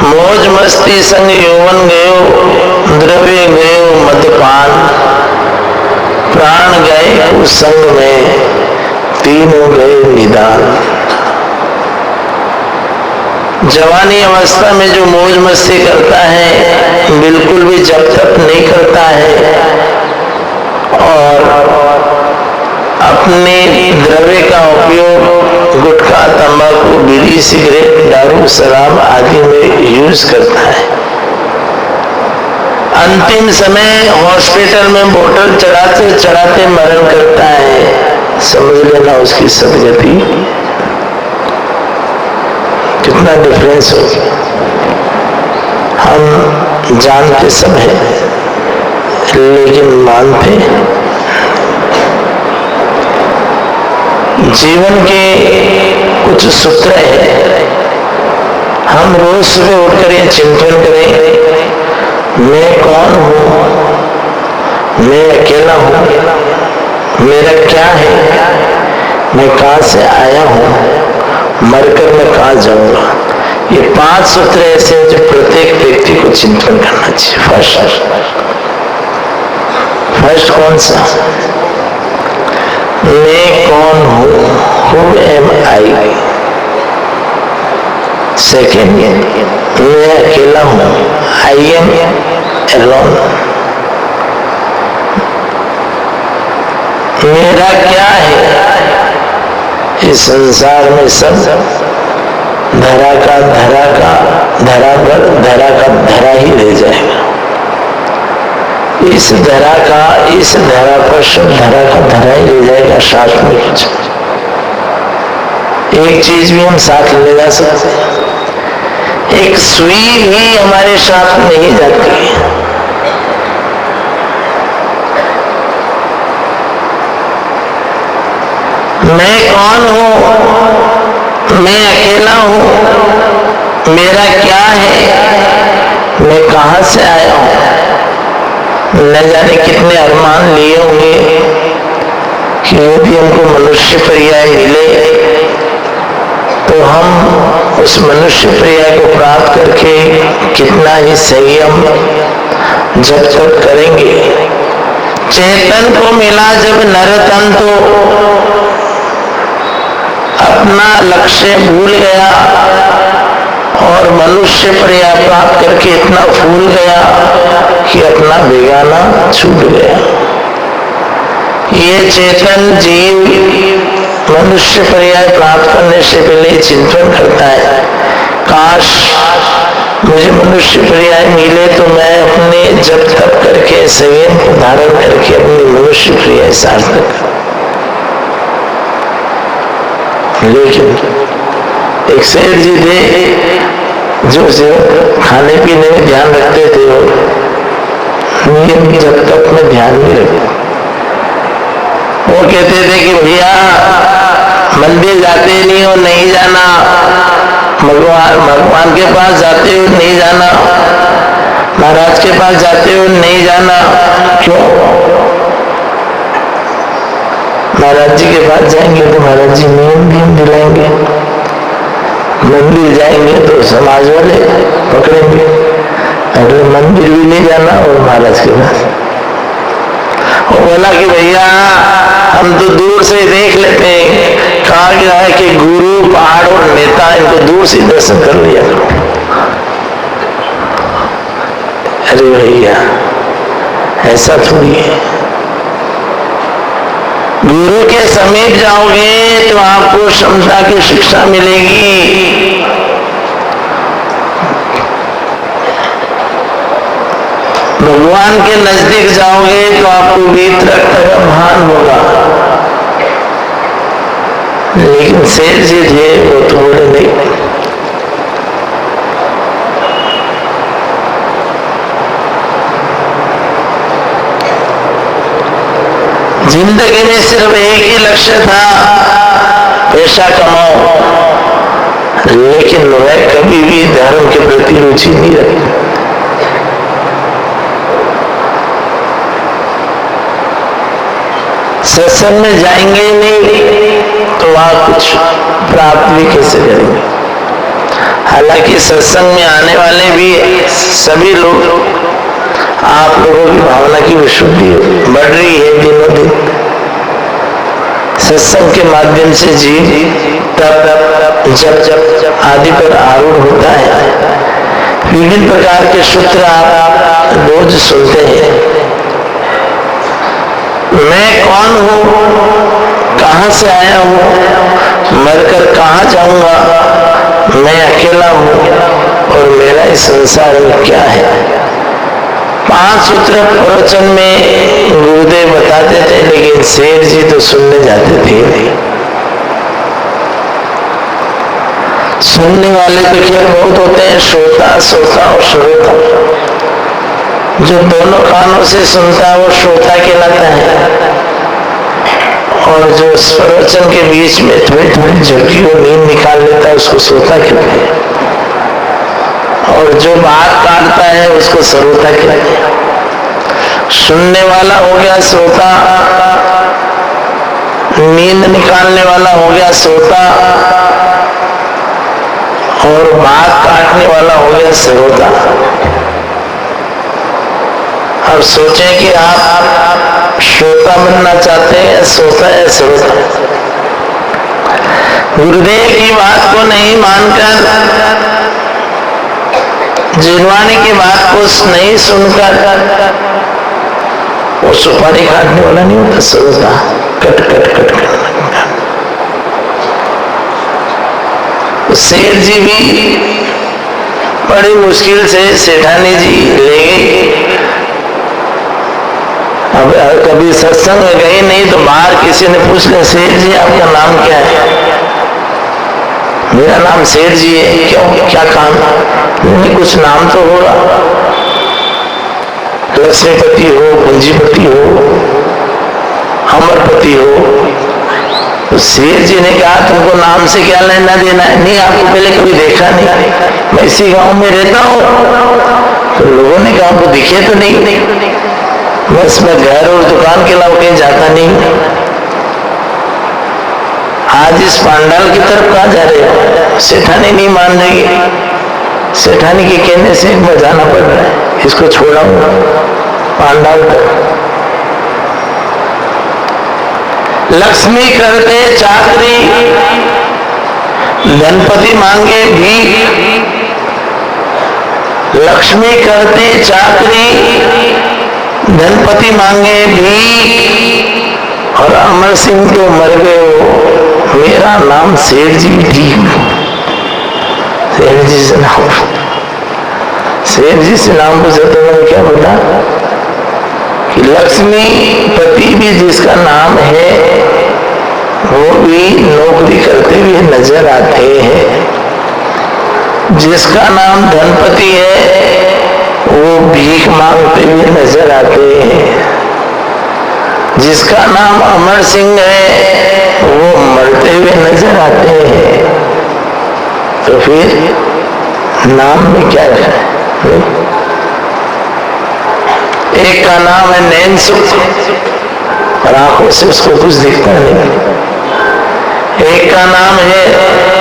मौज मस्ती संग यौवन गयो, द्रव्य गयो मदपान, प्राण गए उस संग में, तीनों गए निदान। जवानी अवस्था में जो मौज मस्ती करता है, बिल्कुल भी जप तप नहीं करता है और अपने द्रव्य का उपयोग गुटखा, तंबाकू, बीड़ी, सिगरेट, दारू, शराब आदि में यूज करता है। अंतिम समय हॉस्पिटल में बोतल चढ़ाते चढ़ाते मरण करता है। समझ लेना उसकी सदगति कितना डिफरेंस हो गया। हम जानते सब है लेकिन मानते। जीवन के कुछ सूत्र हैं। हम रोज सुबह उठकर ये चिंतन करें, मैं कौन हूँ, मैं अकेला हूँ, मेरा क्या है, मैं कहाँ से आया हूँ, मरकर मैं कहाँ जाऊंगा। ये 5 सूत्र ऐसे हैं जो प्रत्येक व्यक्ति को चिंतन करना चाहिए। फर्स्ट कौन सा? मैं कौन हूँ, हु एम आई। सेकेंड, मैं अकेला हूँ, आई एम एलोन। मेरा क्या है? इस संसार में सब धरा का धरा ही रह जाएगा। इस धरा पर सब धरा का धरा ही ले जाएगा, साथ में कुछ एक चीज भी हम साथ ले जा सकते हैं, एक सुई भी हमारे साथ नहीं जाती है। मैं कौन हूं, मैं अकेला हूं, मेरा क्या है, मैं कहां से आया हूं। न जाने कितने अरमान लिए होंगे कि यदि हमको मनुष्य पर्याय मिले तो हम उस मनुष्य पर्याय को प्राप्त करके कितना ही संयम जब तक करेंगे। चेतन को मिला जब नरतन तो अपना लक्ष्य भूल गया और मनुष्य पर्याय प्राप्त करके इतना भूल गया कि अपना बेगाना छूट गया। ये चेतन जीव मनुष्य पर्याय प्राप्त करने से पहले चिंतन करता है, काश मुझे मनुष्य पर्याय मिले तो मैं अपने जब तक करके संयम को धारण करके अपनी मनुष्य पर्याय सार्थक करूं। लेकिन एक सेठ जी थे जो खाने पीने में ध्यान रखते थे, वो नियम जब तक में ध्यान नहीं रखते। वो कहते थे कि भैया मंदिर जाते नहीं हो, नहीं जाना, भगवान के पास जाते हो नहीं जाना, महाराज के पास जाते हो नहीं जाना। क्यों? महाराज जी के पास जाएंगे तो महाराज जी नियम दिलाएंगे, मंदिर जाएंगे तो समाज वाले पकड़ेंगे, अगर मंदिर भी नहीं जाना और महाराज के पास। वो बोला कि भैया हम तो दूर से देख लेते हैं, कहा गया है कि गुरु पहाड़ और नेता इनको दूर से दर्शन कर लिया करो। अरे भैया ऐसा थोड़ी है, गुरु के समीप जाओगे तो आपको क्षमता की शिक्षा मिलेगी। भगवान के नजदीक जाओगे तो आपको गीत रक्त का भान होगा। लेकिन सेठ जी थे वो थोड़े नहीं, जिंदगी में सिर्फ एक ही लक्ष्य था, पैसा कमाओ, लेकिन वह कभी भी धर्म के प्रति रुचि नहीं रखी। सत्संग में जाएंगे नहीं तो वहां कुछ प्राप्त भी कैसे करेंगे। हालांकि सत्संग में आने वाले भी सभी लोग, आप लोगों की भावना की विशुद्धि बढ़ रही है दिनों दिन। सत्संग के माध्यम से जीव तब जब आदि पर आरूढ़ होता है, विभिन्न प्रकार के सूत्र आप रोज सुनते हैं। मैं कौन हूँ, कहाँ से आया हूँ, मरकर कहाँ जाऊंगा, मैं अकेला हूँ और मेरा इस संसार में क्या है। 5 सूत्र प्रवचन में गुरुदेव बताते थे, लेकिन सेठ जी तो सुनने जाते थे नहीं। सुनने वाले तो खैर बहुत होते हैं, श्रोता और श्रोता। जो दोनों कानों से सुनता है वो श्रोता कहलाता है, और जो प्रवचन के बीच में थोड़ी थोड़ी झपकी और नींद निकाल लेता है उसको श्रोता कहते हैं, और जो बात काटता है उसको श्रोता कहते हैं। सुनने वाला हो गया श्रोता, नींद निकालने वाला हो गया श्रोता, और बात काटने वाला हो गया श्रोता। अब सोचें कि आप श्रोता बनना चाहते हैं या श्रोता या श्रोता। गुरुदेव की बात को नहीं मानकर, जिनवानी की बात को नहीं सुनकर, वो सुपारी काटने वाला नहीं होता, श्रोता कट कट कट कट। सेठ जी भी बड़ी मुश्किल से सेठानी जी ले गई अब कभी सत्संग में गए नहीं तो बाहर किसी ने पूछ लिया, सेठ जी आपका नाम क्या है? मेरा नाम सेठ जी है। क्यों, क्या काम? नहीं, कुछ नाम तो होगा, लक्ष्मीपति हो, पूंजीपति हो, अमरपति हो। तो सेठ जी ने कहा तुमको नाम से क्या लेना देना है? नहीं, आपको पहले कभी देखा नहीं, मैं इसी गांव में रहता हूँ। तो लोगों ने कहा आपको दिखे तो नहीं? बस मैं घर और दुकान के अलावा कहीं जाता नहीं। आज इस पांडाल की तरफ कहाँ जा रहे हो? सेठानी नहीं मान रही, सेठानी के कहने से एक बार जाना पड़ रहा है, इसको छोड़ा हूं पांडाल पर। लक्ष्मी करते चाकरी, धनपति मांगे भीख। लक्ष्मी करते चाकरी, धनपति मांगे भीख। और अमर सिंह तो मर गए हो, मेरा नाम सेठ जी ठीक। सेठ जी से नाम, सेठ जी से नाम पूछा तो मैंने क्या बोला कि लक्ष्मी पति भी जिसका नाम है वो भी नौकरी करते हुए नजर आते हैं। जिसका नाम धनपति है वो भीख मांगते हुए नजर आते हैं। जिसका नाम अमर सिंह है वो मरते हुए नजर आते हैं। तो फिर नाम में क्या है? एक का नाम है नैन सुख और आंखों से उसको कुछ दिखता नहीं। एक का नाम है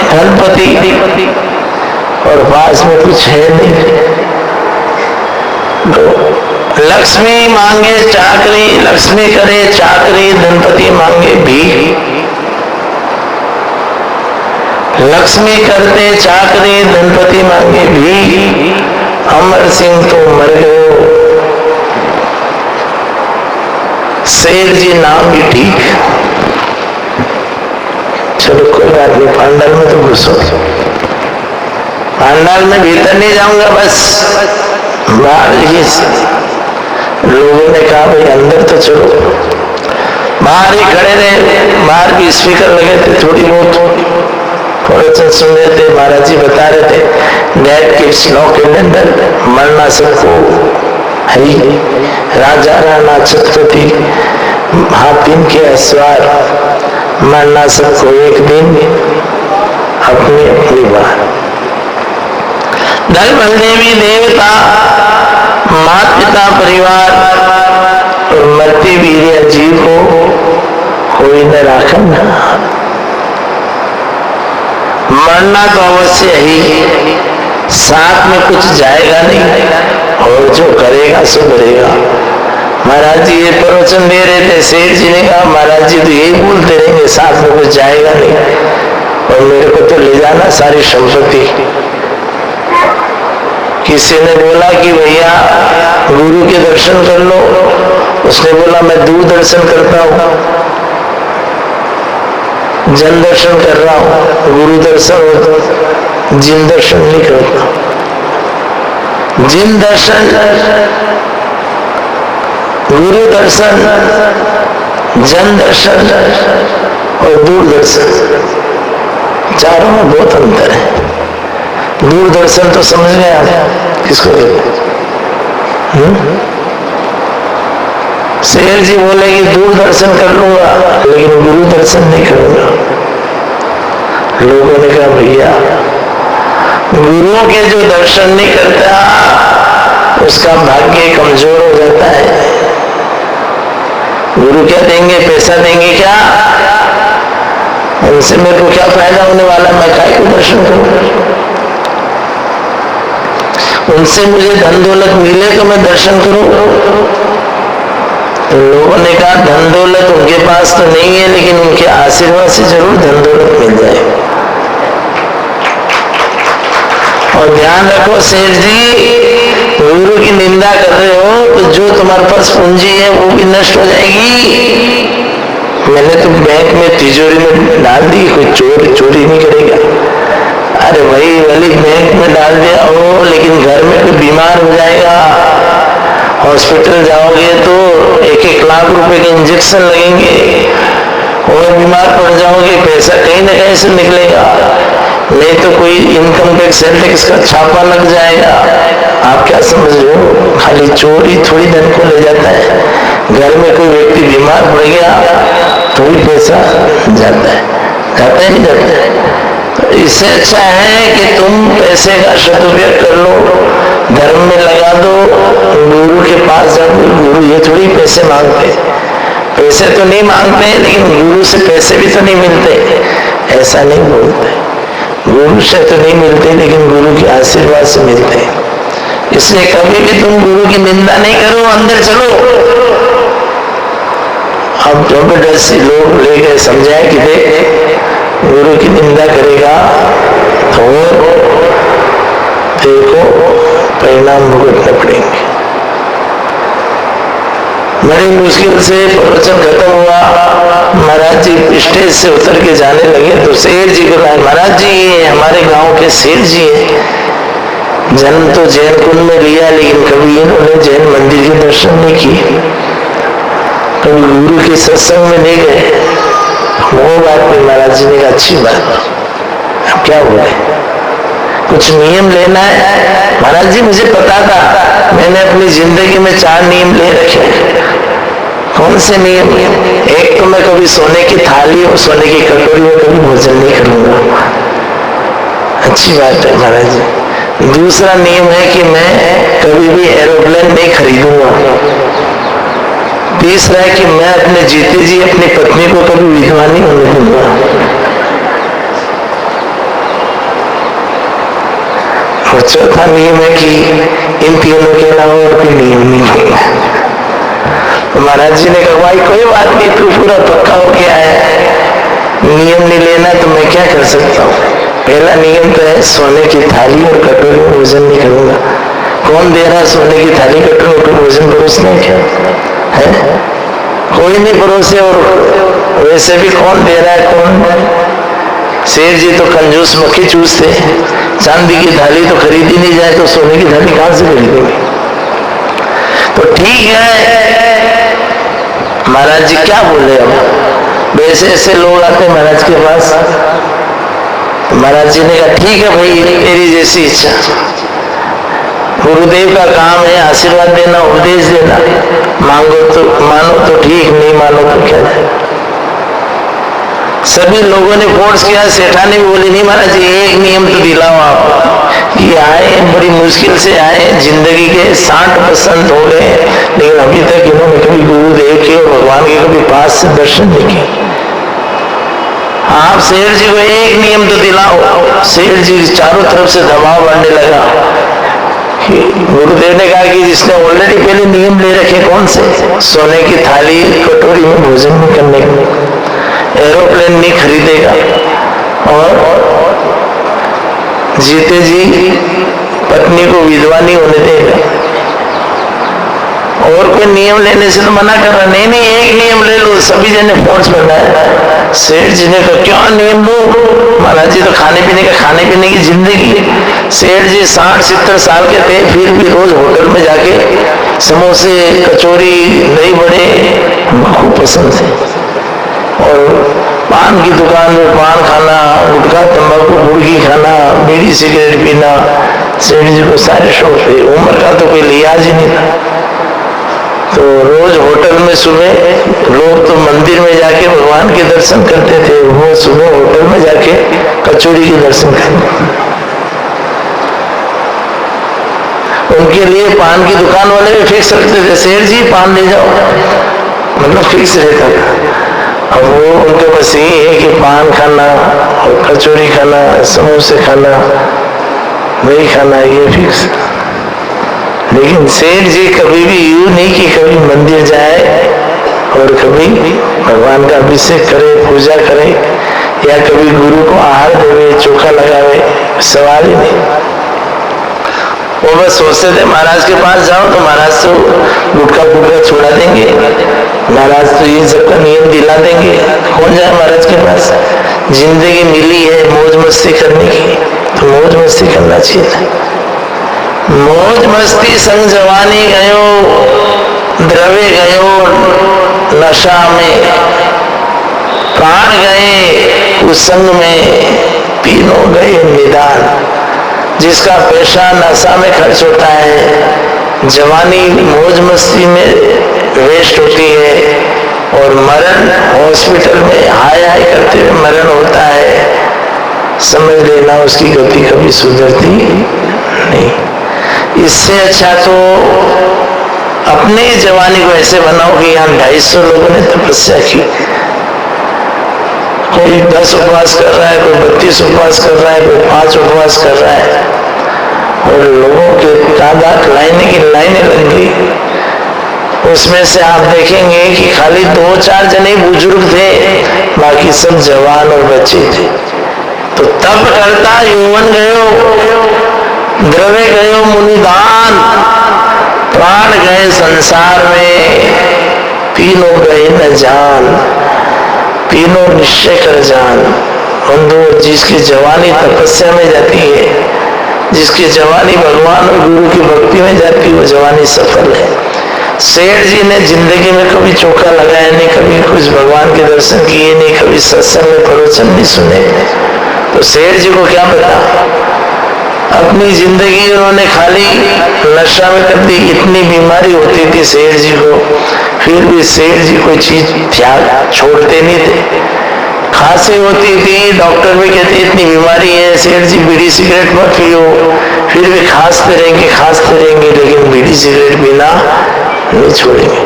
धनपति और पास में कुछ है नहीं। तो लक्ष्मी मांगे चाकरी, लक्ष्मी करे चाकरी, धनपति मांगे भीख। लक्ष्मी करते चाकरी, धनपति मांगे भीख। अमर सिंह तो मर गए। शेर जी नाम भी ठीक। चलो कोई बात नहीं, पांडाल में तो घुसो। पांडाल में भीतर नहीं जाऊंगा, बस बाहर ही। लोगों ने कहा भाई अंदर तो चलो। बाहर ही खड़े रहे, बाहर भी स्पीकर लगे थे, थोड़ी बहुत प्रवचन सुन रहे थे। महाराज जी बता रहे थे डेथ किड्स नो के अंदर मरना सबको है। राजा राणा छत्रपति हाथिम के अस्वार, मरना सबको एक दिन, अपनी अपनी बात। दल बलदेवी देवता, माता पिता परिवार और मरती वीर जीव को कोई न राखन। मरना तो अवश्य ही, साथ में कुछ जाएगा नहीं, और जो करेगा सो करेगा। महाराज जी ये प्रवचन दे रहे थे, सेठ जी ने कहा महाराज जी तो यही बोलते रहेंगे, साथ में कुछ जाएगा नहीं, और मेरे को तो ले जाना सारी संपत्ति। किसी ने बोला कि भैया गुरु के दर्शन कर लो, उसने बोला मैं दूर दर्शन करता हूँ, जन दर्शन कर रहा हूँ, गुरु दर्शन जिन दर्शन नहीं करता। जिन दर्शन, गुरु दर्शन, जन दर्शन और दूर दर्शन, चारों में बहुत अंतर है। दूरदर्शन तो समझ गए आप किसको कहते? शेर जी बोले कि दूरदर्शन कर लूंगा लेकिन गुरु दर्शन नहीं करूंगा। लोगों ने कहा भैया गुरुओं के जो दर्शन नहीं करता उसका भाग्य कमजोर हो जाता है। गुरु क्या देंगे, पैसा देंगे क्या? उनसे मेरे को क्या फायदा होने वाला, मैं काय को दर्शन करूं? उनसे मुझे धन दौलत मिले तो मैं दर्शन करूं। तो लोगों ने कहा धन दौलत उनके पास तो नहीं है, लेकिन उनके आशीर्वाद से जरूर धन दौलत मिल जाए। और ध्यान रखो सेठ जी, गुरु की निंदा कर रहे हो तो जो तुम्हारे पास पूंजी है वो भी नष्ट हो जाएगी। मैंने तो बैंक में तिजोरी में डाल दी, कोई चोरी नहीं करेगा। अरे भाई वाली बैंक में डाल दिया हो, लेकिन घर में कोई बीमार हो जाएगा, हॉस्पिटल जाओगे तो 1-1 लाख लाख रुपए के इंजेक्शन लगेंगे और बीमार पड़ जाओगे, पैसा कहीं ना कहीं से निकलेगा, नहीं तो कोई इनकम टैक्स सेल टैक्स का छापा लग जाएगा। आप क्या समझ रहे हो? खाली चोरी थोड़ी धन को ले जाता है। घर में कोई व्यक्ति बीमार पड़ गया तो भी पैसा जाता है, जाता है नहीं जाता है। तो इससे अच्छा है कि तुम पैसे का सदुपयोग कर लो, धर्म में लगा दो, गुरु के पास जाओ। गुरु ये थोड़ी पैसे मांगते, पैसे तो नहीं मांगते, लेकिन गुरु से पैसे भी तो नहीं मिलते, ऐसा नहीं बोलते। गुरु से तो नहीं मिलते, लेकिन गुरु के आशीर्वाद से मिलते। इसलिए कभी भी तुम गुरु की निंदा नहीं करो, अंदर चलो। अब जबरदस्ती लोग ले गए, समझाए कि देख गुरु की निंदा करेगा तो देखो परिणाम भुगतना पड़ेंगे। बड़ी मुश्किल से प्रवचन खत्म हुआ, महाराज जी स्टेज से उतर के जाने लगे तो शेर जी को लाए। महाराज जी ये हमारे गांव के शेर जी हैं, जन्म तो जैन कुल में लिया, लेकिन कभी इन्होंने जैन मंदिर के दर्शन नहीं किए, कभी गुरु के सत्संग में नहीं गए। वो बात नहीं। महाराज जी ने कहा अच्छी बात, अब क्या बोले, कुछ नियम लेना है। महाराज जी मुझे पता था, मैंने अपनी जिंदगी में 4 नियम ले रखे। कौन से नियम? एक तो मैं कभी सोने की थाली और सोने की कटोरी में कभी भोजन नहीं करूंगा। अच्छी बात है महाराज जी। दूसरा नियम है कि मैं कभी भी एरोप्लेन नहीं खरीदूंगा। तीसरा है कि मैं अपने जीते जी अपनी पत्नी को कभी विधवा नहीं होने दूंगा। और चौथा नियम है कि इन तीनों के अलावा और कोई नियम नहीं है। तो महाराज जी ने कहा भाई कोई बात नहीं, तू पूरा पक्का हो गया है, नियम नहीं लेना तो मैं क्या कर सकता हूँ। पहला नियम तो है सोने की थाली और कटोरी में भोजन नहीं करूंगा। कौन दे रहा सोने की थाली कटोरी में भोजन परोसने? क्या है? कोई नहीं परोसे। और वैसे भी कौन दे रहा है? कौन? शेर जी तो कंजूस मक्खी चूसते, चांदी की थाली तो खरीदी नहीं जाए तो सोने की थाली कहां से खरीदेंगे? तो ठीक है, महाराज जी क्या बोले। अब वैसे ऐसे लोग आते महाराज के पास, महाराज जी ने कहा ठीक है भाई, तेरी जैसी इच्छा। गुरुदेव का काम है आशीर्वाद देना, उपदेश देना। मांगो तो मानो तो ठीक, नहीं मानो तो क्या है। सभी लोगों ने फोर्स किया, सेठानी भी बोली नहीं महाराज जी एक नियम तो दिलाओ आप। ये आए बड़ी मुश्किल से आए, जिंदगी के 60% हो गए, लेकिन अभी तक इन्होंने कभी गुरुदेव के और भगवान के कभी पास से दर्शन नहीं किए। आप शेर जी को एक नियम तो दिलाओ। शेर जी चारों तरफ से दबाव बढ़ने लगा। गुरुदेव ने कहा कि जिसने ऑलरेडी पहले नियम ले रखे, कौन से? सोने की थाली कटोरी में भोजन नहीं करने का, एरोप्लेन नहीं खरीदेगा, और जीते जी पत्नी को विधवा नहीं होने देगा। और कोई नियम लेने से तो मना कर रहा, नहीं नहीं एक नियम ले लो। सभी जने फोर्स बनाया। सेठ जी ने कहा क्या नियम लो? महाराज जी तो खाने पीने की जिंदगी। सेठ जी 60-70 साल के थे, फिर भी रोज होटल में जाके समोसे कचौरी दही बड़े खूब पसंद थे। और पान की दुकान में पान खाना, गुटखा तंबाकू मुर्गी खाना, बीड़ी सिगरेट पीना, सेठ जी को सारे शौक थे। उम्र का तो कोई लिहाज ही नहीं था। तो रोज होटल में सुबह लोग तो मंदिर में जाके भगवान के दर्शन करते थे, वो सुबह होटल में जाके कचौड़ी के दर्शन करते। उनके लिए पान की दुकान वाले भी फिक्स रखते थे, सेठ जी पान ले जाओ, मतलब फिक्स रहता था। अब वो उनके बस ये है कि पान खाना और कचौड़ी खाना, समोसे खाना, दही खाना, ये फिक्स। लेकिन सेठ जी कभी भी यूं नहीं कि कभी मंदिर जाए और कभी भगवान का अभिषेक करे, पूजा करे, या कभी गुरु को आहार देवे, चोखा लगावे, सवाल ही नहीं। वो बस सोचते थे महाराज के पास जाओ तो महाराज तो गुटखा फुटका छुड़ा देंगे, महाराज तो ये सबका नियम दिला देंगे। कौन जाए महाराज के पास? जिंदगी मिली है मौज मस्ती करने की, तो मौज मस्ती करना चाहिए। मौज मस्ती संग जवानी गयो, द्रवे गयो, नशा में प्राण गए, उस संग में तीनों गए निदान। जिसका पैसा नशा में खर्च होता है, जवानी मौज मस्ती में वेस्ट होती है, और मरण हॉस्पिटल में हाय हाय करते हुए मरण होता है, समझ लेना उसकी गति कभी सुधरती नहीं। इससे अच्छा तो अपनी जवानी को ऐसे बनाओ कि यहाँ 250 लोगों ने तपस्या की, कोई 10 उपवास कर रहा है, कोई 32 उपवास कर रहा है, कोई 5 उपवास कर रहा है, और लोगों के तादाद लाइने की लाइनें लग गई। उसमें से आप देखेंगे कि खाली 2-4 जने बुजुर्ग थे, बाकी सब जवान और बच्चे थे। तो तप करता यौवन गयो, द्रव्य गयो मुनिदान, प्राण गए संसार में, तीनों गए न जान, तीनों निश्चय कर जान। बंधु, जिसकी जवानी तपस्या में जाती है, जिसकी जवानी भगवान और गुरु की भक्ति में जाती है, वो जवानी सफल है। सेठ जी ने जिंदगी में कभी चौका लगाया नहीं, कभी कुछ भगवान के दर्शन किए नहीं, कभी सत्संग में प्रवचन नहीं सुने, तो सेठ जी को क्या पता। अपनी जिंदगी उन्होंने खाली नशा में कर दी। इतनी बीमारी होती थी सेठ जी को, फिर भी सेठ जी कोई चीज त्याग छोड़ते नहीं थे। खांसी होती थी, डॉक्टर भी कहते इतनी बीमारी है सेठ जी बीड़ी सिगरेट मत पियो, फिर भी खांसते रहेंगे, लेकिन बीड़ी सिगरेट पीना नहीं छोड़ेंगे।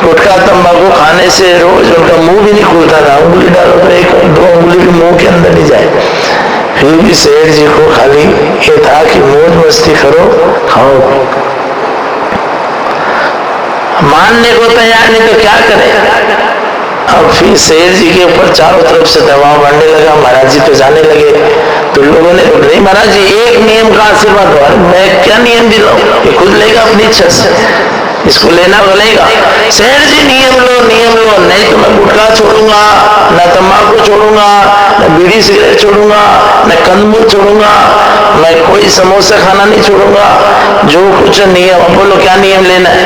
गुटखा तंबाकू खाने से रोज उनका मुंह भी नहीं खुलता था, उंगली डालो तो 1-2 उंगली भी मुंह के अंदर नहीं जाए। फिर भी सेठ जी को खाली ये था कि मौज मस्ती करो, खाओ। मानने को तैयार नहीं तो क्या करें। अब फिर सेठ जी के ऊपर चारों तरफ से दबाव बढ़ने लगा, महाराज जी तो जाने लगे। तो लोगों ने नहीं महाराज जी एक नियम का आशीर्वाद हुआ, मैं क्या नियम दिलाऊं, ये खुद लेगा अपनी इच्छा से, इसको लेना बोलेगा। सेठ जी नियम लो, नहीं तो मैं गुटखा छोड़ूंगा, न तंबाकू छोड़ूंगा, न बीड़ी सिगरेट छोड़ूंगा, न कंदमूल छोड़ूंगा, मैं कोई समोसा खाना नहीं छोड़ूंगा, जो कुछ नियम। बोलो क्या नियम लेना है।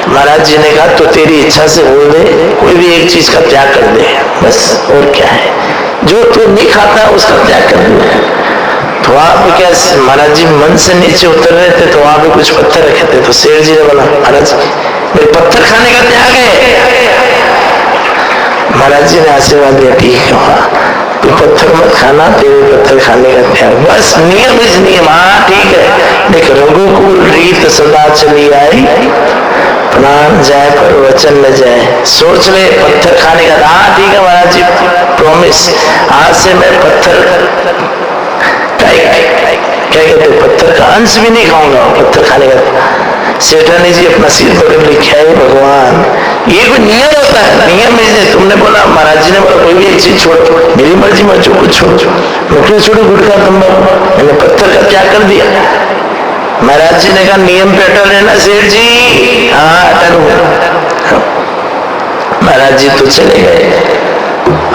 महाराज जी ने कहा तो तेरी इच्छा से बोल दे, कोई भी एक चीज का त्याग कर दे, बस, और क्या है। जो तू नहीं खाता उसका त्याग कर दे। तो वहां पे क्या महाराज जी मन से नीचे उतर रहे थे, तो वहां पे कुछ पत्थर रखे थे। तो शेर जी ने बोला महाराज मेरे पत्थर खाने का त्याग है। महाराज जी ने आशीर्वाद दिया, ठीक है तू पत्थर मत खाना, तेरे पत्थर खाने का त्याग, बस नियम इस नियम। हाँ ठीक है, देख रघुकुल रीत सदा चली आई, प्राण जाए पर वचन न जाए। सोच ले पत्थर खाने का, हाँ ठीक है महाराज जी प्रॉमिस, आज से मैं पत्थर क्या कहते पत्थर का अंश भी नहीं खाऊंगा, पत्थर खाने का। सेठानी जी अपना सिर पकड़ लिखा है भगवान, ये कोई नियम होता है। नियम में तुमने बोला, महाराज जी ने बोला कोई भी एक चीज छोड़ो, मेरी मर्जी में जो कुछ छोड़ो, नौकरी छोड़ो, गुटखा तंबाकू, मैंने पत्थर का त्याग कर दिया। महाराज जी ने कहा नियम पे अटल रहना सेठ जी। हाँ अटल हूं। महाराज जी तो चले गए।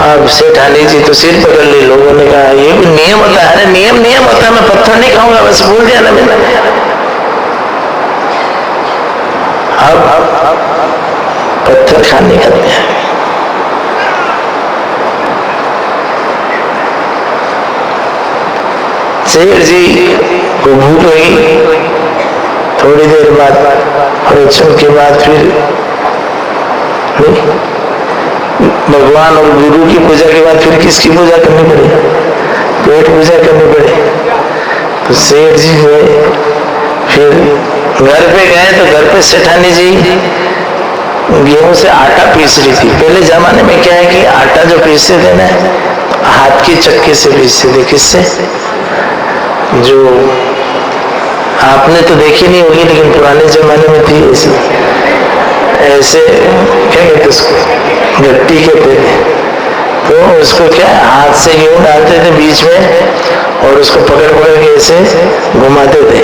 अब सेठानी जी तो सिर पकड़ ली। लोगों ने कहा ये कोई नियम होता है। अरे नियम होता है, मैं पत्थर नहीं खाऊंगा, बस बोल दिया ना मैंने। अब पत्थर खाने का त्याग। सेठ जी को भूख लगी, थोड़ी देर बाद प्रवचन के बाद फिर भगवान और गुरु की पूजा के बाद फिर किसकी पूजा करनी पड़ी, पेट पूजा करनी पड़ी। तो सेठ जी हुए, फिर घर पे गए तो घर पे सेठानी जी गेहूं से आटा पीस रही थी। पहले जमाने में क्या है कि आटा जो पीसते थे ना, हाथ की चक्की से पीसते थे। किससे? जो आपने तो देखी नहीं होगी, लेकिन पुराने जमाने में थी ऐसे क्या कहते उसको, गट्टी कहते थे। तो उसको क्या हाथ से गेहूं डालते थे बीच में, और उसको पकड़ के ऐसे घुमाते थे।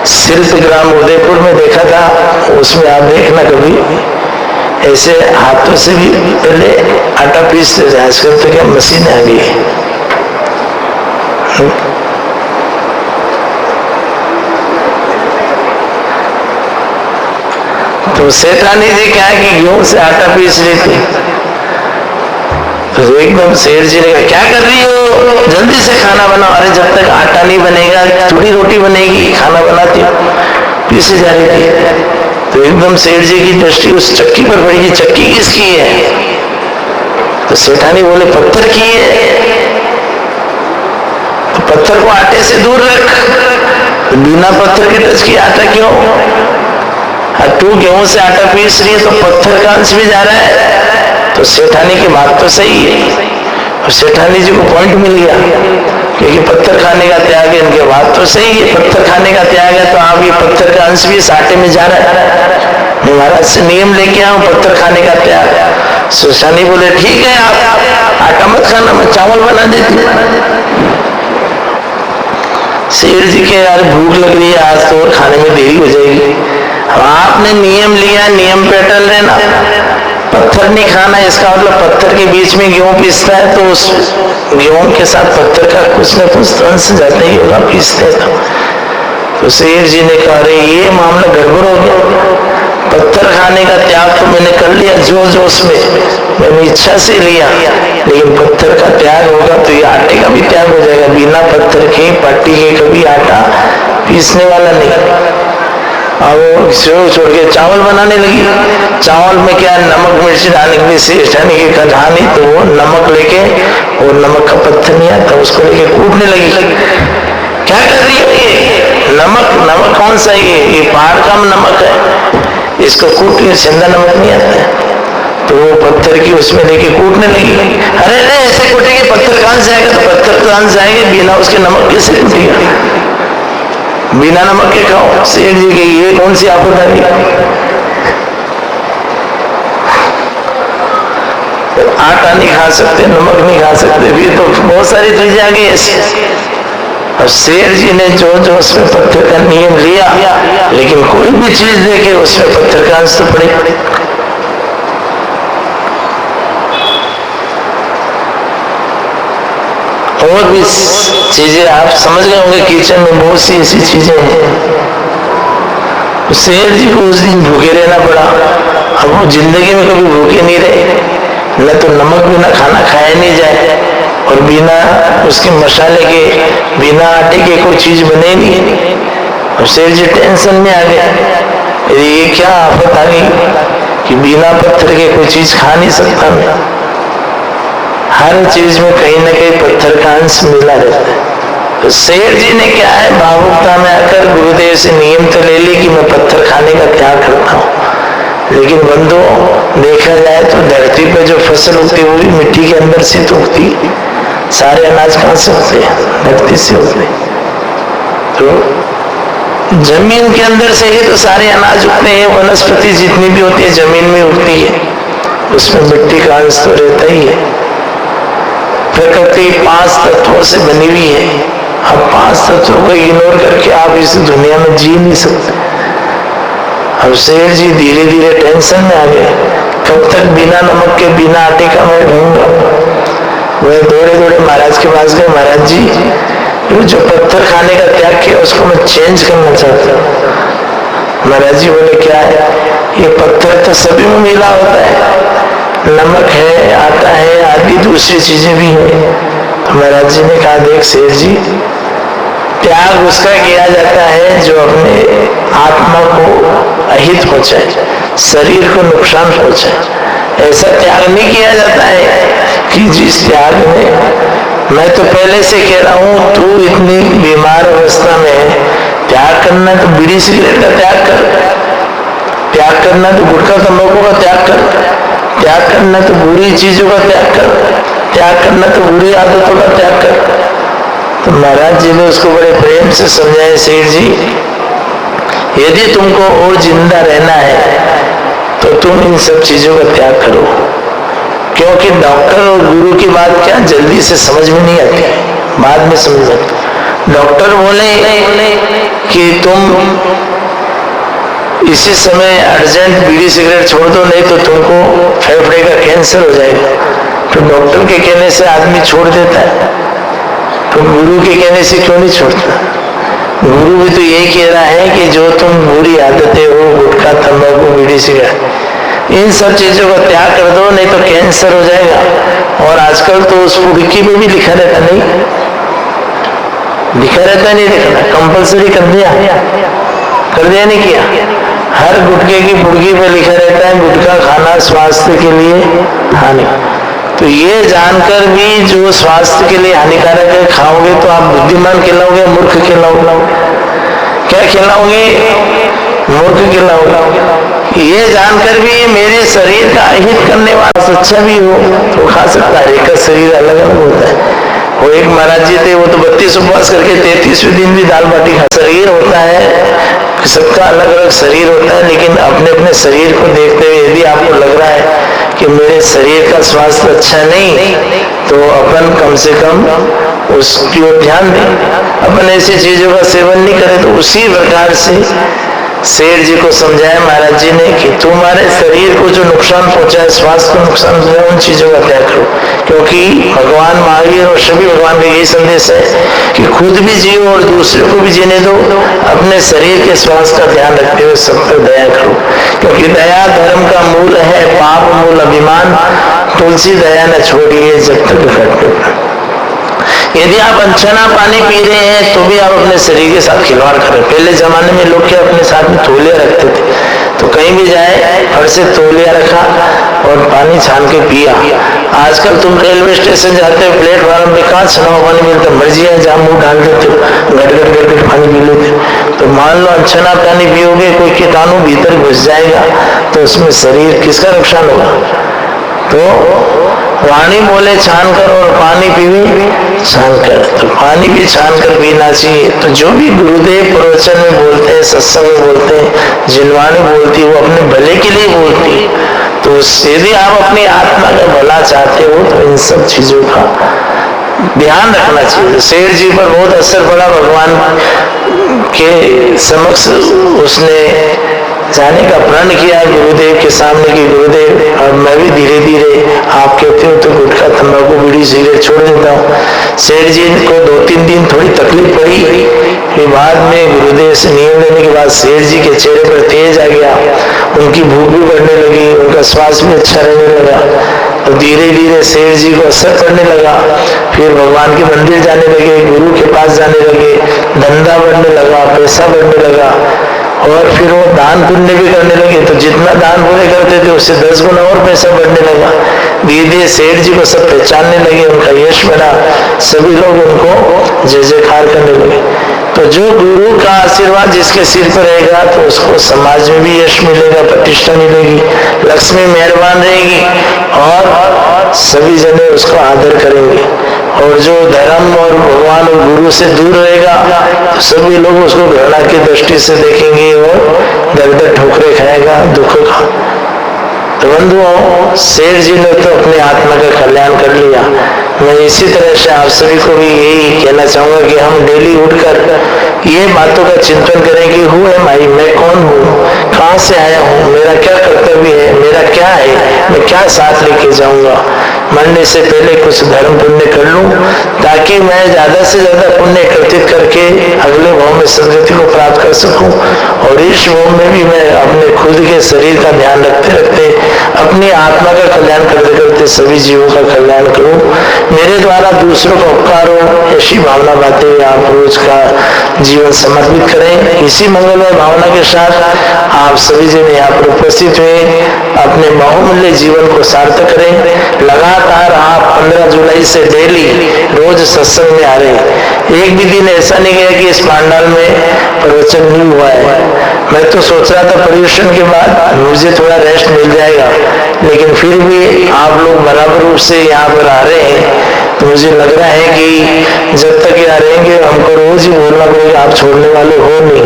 शिल्पग्राम उदयपुर में देखा था, उसमें आप देखना कभी, ऐसे हाथों से भी पहले आटा पीसते थे। आजकल तो क्या मशीन आ गई है। तो सेठानी जी क्या है कि गेहूं से आटा पीस रही थी। तो एकदम सेठ जी ने कहा क्या कर रही हो, जल्दी से खाना बनाओ। अरे जब तक आटा नहीं बनेगा थोड़ी रोटी बनेगी, खाना बनाती पीसे जा रही थी। तो एकदम सेठ जी की दृष्टि उस चक्की पर पड़ी कि चक्की किसकी है। तो सेठानी बोले पत्थर की है। तो पत्थर को आटे से दूर रख, तो बिना पत्थर के टच किए आटा क्यों। तू गेहूं से आटा पीस रही है तो पत्थर का अंश भी जा रहा है। तो सेठानी की बात तो सही है, और सेठानी जी को पॉइंट मिल गया, क्योंकि पत्थर खाने का त्याग है। इनकी बात तो सही है, पत्थर खाने का त्याग है तो आप ये पत्थर का अंश भी इस आटे में जा रहा है। महाराज से नियम लेके आऊं पत्थर खाने का त्याग। सेठानी बोले ठीक है, आप आटा मत खाना, मैं चावल बना देती हूँ। शेर जी के यार भूख लग रही है आज तो, और खाने में देरी हो जाएगी। अब आपने नियम लिया, नियम पे अटल रहना। पत्थर नहीं खाना, इसका मतलब पत्थर के बीच में गेहूं पीसता है तो उस गेहूं के साथ पत्थर का कुछ न कुछ तो अंश जाता ही होगा पीसते तो शेर जी ने कहा अरे ये मामला गड़बड़ हो गया। पत्थर खाने का त्याग तो मैंने कर लिया जोश जोश में, मैंने इच्छा से लिया, लेकिन पत्थर का त्याग होगा तो ये आटे का भी त्याग हो जाएगा। बिना पत्थर के पट्टी के कभी आटा पीसने वाला नहीं। अब वो छोड़ के चावल बनाने लगी। चावल में क्या नमक मिर्ची डालने के लिए सेठानी की कहानी, तो वो नमक लेके, वो नमक का पत्थर नहीं आता, उसको लेके कूटने लगी। क्या कर रही है ये, नमक कौन सा ये पहाड़ का नमक है, इसको कूटने सेंधा नमक नहीं आता है। तो वो पत्थर की उसमें लेके कूटने लगी। अरे नहीं ऐसे कूटेंगे पत्थर कहां से आएगा, तो पत्थर कहां से आएगा, बिना उसके नमक कैसे कूटेगा, बिना नमक के खाओ। सेठ जी की ये कौन सी आपदा है, आटा नहीं खा सकते, नमक नहीं खा सकते, फिर तो बहुत सारी चीजें आ गई ऐसी। और शेर जी ने जो जो उसमें पत्थर का नियम लिया, लेकिन कोई भी चीज देखे उसमें पत्थर का अंश तो पड़े। और भी चीजें आप समझ गए होंगे, किचन में बहुत सी ऐसी चीजें हैं। शेर जी को उस दिन भूखे रहना पड़ा। अब वो जिंदगी में कभी भूखे नहीं रहे, न तो नमक बिना खाना खाया नहीं जाए, और बिना उसके मसाले के, बिना आटे के कोई चीज बने नहीं। और शेर जी टेंशन में आ गया, ये क्या आफत आ गई कि बिना पत्थर के कोई चीज खा नहीं सकता मैं। हर चीज में कहीं ना कहीं पत्थर का अंश मिला रहता है। तो शेर जी ने क्या है, भावुकता में आकर गुरुदेव से नियम तो ले ली कि मैं पत्थर खाने का त्याग करता हूँ, लेकिन बंधुओं देखा जाए तो धरती पर जो फसल उगती है वो भी मिट्टी के अंदर से तो उगती। सारे अनाज कहाँ से होते हैं, धरती से होते। तो जमीन के अंदर से ही तो सारे अनाज उगते हैं। वनस्पति जितनी भी होती है जमीन में उगती है, उसमें मिट्टी का अंश तो रहता ही है। प्रकृति 5 तत्वों से बनी हुई है। अब 5 तत्वों को इग्नोर करके आप इस दुनिया में जी नहीं सकते। अब शेर जी धीरे धीरे टेंशन में आ गए, कब तक बिना नमक के बिना आटे का मैं रहूंगा। वह दौड़े दौड़े महाराज के पास गए, महाराज जी वो जो पत्थर खाने का त्याग किया उसको मैं चेंज करना चाहता हूँ। महाराज जी बोले क्या है, ये पत्थर तो सभी में मिला होता है, नमक है, आटा है, आदि दूसरी चीजें भी हैं। तो महाराज जी ने कहा देख शेर जी, त्याग उसका किया जाता है जो अपने आत्मा को अहित पहुंचाए, शरीर को नुकसान पहुंचाए। ऐसा त्याग नहीं किया जाता है कि जिस त्याग में, मैं तो पहले से कह रहा हूं, तू इतनी बीमार अवस्था में त्याग करना तो बीड़ी सिगरेट का त्याग कर, त्याग करना तो गुटखा तंबाकू का त्याग कर, त्याग करना तो बुरी चीजों का त्याग कर, त्याग करना तो बुरी आदतों का त्याग कर। तो महाराज जी ने उसको बड़े प्रेम से समझाया, सेठ जी यदि तुमको और जिंदा रहना है तो तुम इन सब चीजों का त्याग करो, क्योंकि डॉक्टर और गुरु की बात क्या जल्दी से समझ में नहीं आती, बाद में समझ आती। डॉक्टर बोले कि तुम इसी समय अर्जेंट बीड़ी सिगरेट छोड़ दो, नहीं तो तुमको फेफड़े का कैंसर हो जाएगा। तो डॉक्टर के कहने से आदमी छोड़ देता है, तो गुरु के कहने से क्यों नहीं छोड़ता। गुरु भी तो यही कह रहा है कि जो तुम बुरी आदतें हो, गुटखा, तंबाकू, बीड़ी, सिगरेट, इन सब चीजों का त्याग कर दो, नहीं तो कैंसर हो जाएगा। और आजकल तो उस पुड़की में भी लिखा रहता, नहीं लिखा रहता, नहीं लिखा, कंपलसरी कर दिया नहीं किया। हर गुटके की पुड़की पे लिखा रहता है गुटखा खाना स्वास्थ्य के लिए हानि। तो ये जानकर भी जो स्वास्थ्य के लिए हानिकारक है खाओगे तो आप बुद्धिमान कहलाओगे, मूर्ख कहलाओगे? क्या कहलाओगे? मूर्ख कहलाओगे। ये जानकर भी मेरे शरीर का अहित करने वाला अच्छा भी हो तो खा सकता है। एक शरीर अलग अलग होता है। वो एक महाराज जी थे, वो तो 32 उपवास करके 33वें दिन भी दाल बाटी खा। शरीर होता है, सबका अलग अलग शरीर होता है, लेकिन अपने अपने शरीर को देखते हुए यदि आपको लग रहा है कि मेरे शरीर का स्वास्थ्य अच्छा नहीं, तो अपन कम से कम उसकी ओर ध्यान दें। अपन ऐसी चीजों का सेवन नहीं करें। तो उसी प्रकार से शेर जी को समझाया महाराज जी ने कि तुम्हारे शरीर को जो नुकसान पहुंचाए, स्वास्थ्य को नुकसान पहुंचाए, उन चीजों का त्याग करो। क्योंकि भगवान महावीर और सभी भगवान का यही संदेश है कि खुद भी जियो और दूसरे को भी जीने दो। अपने शरीर के स्वास्थ्य का ध्यान रखते हुए सब पर दया करो, क्योंकि दया धर्म का मूल है, पाप मूल अभिमान। तुलसी दया न छोड़िए जब तक घट। यदि आप अनछना पानी पी रहे हैं तो भी आप अपने शरीर के साथ खिलवाड़ कर रहे हैं। पहले जमाने में लोग क्या अपने साथ में तौलिया रखते थे, तो कहीं भी जाए फट से तौलिया रखा और पानी छान के पिया। आजकल तुम रेलवे स्टेशन जाते हो, प्लेटफार्म पे कहाँ छना हुआ पानी मिलता, मर्जी है जहाँ मुँह डाल देते हो, गट गट गट गट पानी पी लेते हो। तो मान लो अनछना पानी पियोगे, कोई कीटाणु भीतर घुस जाएगा तो उसमें शरीर किसका नुकसान होगा? तो वाणी बोले छान कर और पानी पीवे छान कर। तो पानी भी छान कर पीना चाहिए। तो जो भी गुरुदेव प्रवचन में बोलते हैं, सत्संग में बोलते हैं, जिनवाणी बोलती है, वो अपने भले के लिए बोलती है। तो यदि आप अपनी आत्मा का भला चाहते हो तो इन सब चीजों का ध्यान रखना चाहिए। शेर जी पर बहुत असर पड़ा। भगवान के समक्ष उसने जाने का प्रण किया गुरुदेव के सामने कि गुरुदेव अब मैं भी धीरे धीरे आप कहते हो तो गुटखा, तंबाकू, बीड़ी, सिगरेट छोड़ देता हूँ। शेर जी को 2-3 दिन थोड़ी तकलीफ पड़ी, फिर बाद में गुरुदेव से नियम लेने के बाद शेर जी के चेहरे पर तेज आ गया। उनकी भूख भी बढ़ने लगी, उनका श्वास भी अच्छा रहने लगा। तो धीरे धीरे शेर जी को असर पड़ने लगा। फिर भगवान के मंदिर जाने लगे, गुरु के पास जाने लगे, धंधा बढ़ने लगा, पैसा बढ़ने लगा। और फिर वो दान पुण्य भी करने लगे। तो जितना दान पुण्य करते थे उससे 10 गुना और पैसा बढ़ने लगा। धीरे धीरे सेठ जी को सब पहचानने लगे, उनका यश बढ़ा, सभी लोग उनको जय जयकार करने लगे। तो जो गुरु का आशीर्वाद जिसके सिर पर रहेगा तो उसको समाज में भी यश मिलेगा, प्रतिष्ठा मिलेगी, लक्ष्मी मेहरबान रहेगी और सभी जने उसको आदर करेंगे। और जो धर्म और भगवान और गुरु से दूर रहेगा तो सभी लोग उसको घृणा की दृष्टि से देखेंगे और दर दर ठोकरे खाएगा, दुख का। तो बंधुओं, शेर जी ने तो अपने आत्मा का कल्याण कर लिया। मैं इसी तरह से आप सभी को भी यही कहना चाहूंगा कि हम डेली उठकर ये बातों का चिंतन करें कि हूँ है माई, मैं कौन हूँ, कहाँ से आया हूँ, मेरा क्या कर्तव्य है, मेरा क्या है, मैं क्या साथ लेके जाऊंगा। मरने से पहले कुछ धर्म पुण्य कर लूं ताकि मैं ज्यादा से ज्यादा पुण्य एकत्रित करके अगले भाव में सदगति को प्राप्त कर सकूं। और इस भाव में भी मैं अपने खुद के शरीर का ध्यान रखते रखते अपनी आत्मा का कल्याण करते करते सभी जीवों का कल्याण करूं। मेरे द्वारा दूसरों का उपकार हो, ऐसी भावना बातें आप रोज का जीवन समर्पित करें। इसी मंगलमय भावना के साथ आप सभी जन यहाँ पर उपस्थित हुए अपने बहुमूल्य जीवन को सार्थक करें। लगातार आप 15 जुलाई से डेली रोज सत्संग में आ रहे। एक भी दिन ऐसा नहीं गया कि इस पांडाल में प्रवचन नहीं हुआ है। मैं तो सोच रहा था पर्यूषण के बाद मुझे थोड़ा रेस्ट मिल जाएगा, लेकिन फिर भी आप लोग बराबर रूप से यहाँ पर आ रहे हैं तो मुझे लग रहा है कि जब तक यहाँ रहेंगे हमको रोज ही बोलना पड़ेगा, आप छोड़ने वाले हो नहीं।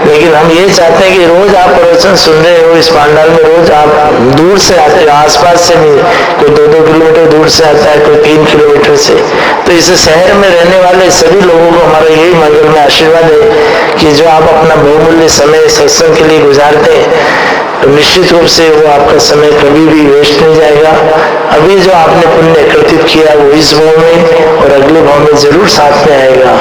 लेकिन हम ये चाहते हैं कि रोज आप प्रवचन सुन रहे हो इस पांडाल में, रोज आप दूर से आते हो, आसपास से नहीं, कोई 2-2 किलोमीटर दूर से आता है, कोई 3 किलोमीटर से। तो इस शहर में रहने वाले सभी लोगों को हमारा यही मंगल में आशीर्वाद है कि जो आप अपना बहुमूल्य समय सत्संग के लिए गुजारते हैं, तो निश्चित रूप से वो आपका समय कभी भी वेस्ट नहीं जाएगा। अभी जो आपने पुण्य एकत्रित किया वो इस भाव में और अगले भाव में जरूर साथ में आएगा,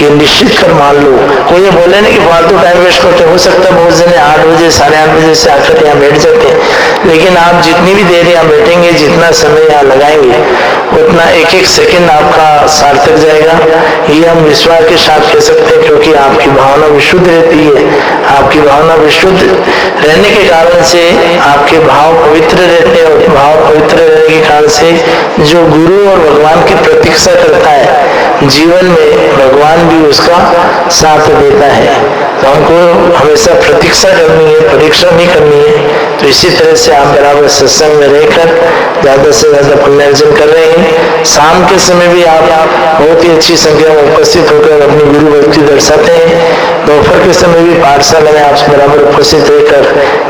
ये निश्चित कर मान लो। कोई ये बोले ना कि फालतू टाइम वेस्ट करते, हो सकता है बहुत जने 8 बजे 8:30 बजे से आकर यहाँ बैठ जाते हैं, लेकिन आप जितनी भी देर यहाँ बैठेंगे, जितना समय यहाँ लगाएंगे, उतना एक एक सेकंड आपका सार्थक जाएगा। ये हम विश्वास के साथ कह सकते हैं, क्योंकि आपकी भावना विशुद्ध रहती है। आपकी भावना विशुद्ध रहने के कारण से आपके भाव पवित्र रहते हैं, और भाव पवित्र रहने के कारण से जो गुरु और भगवान की प्रतीक्षा करता है जीवन में, भगवान भी उसका साथ देता है। तो हमको हमेशा प्रतीक्षा करनी है, परीक्षा नहीं करनी है। तो इसी तरह से आप बराबर सत्संग में रहकर ज्यादा से ज्यादा पुण्यार्जन कर रहे हैं। शाम के समय भी आप बहुत ही अच्छी संख्या में उपस्थित होकर अपनी गुरु भक्ति दर्शाते हैं। दोपहर के समय भी पाठशाला में आप बराबर उपस्थित रहकर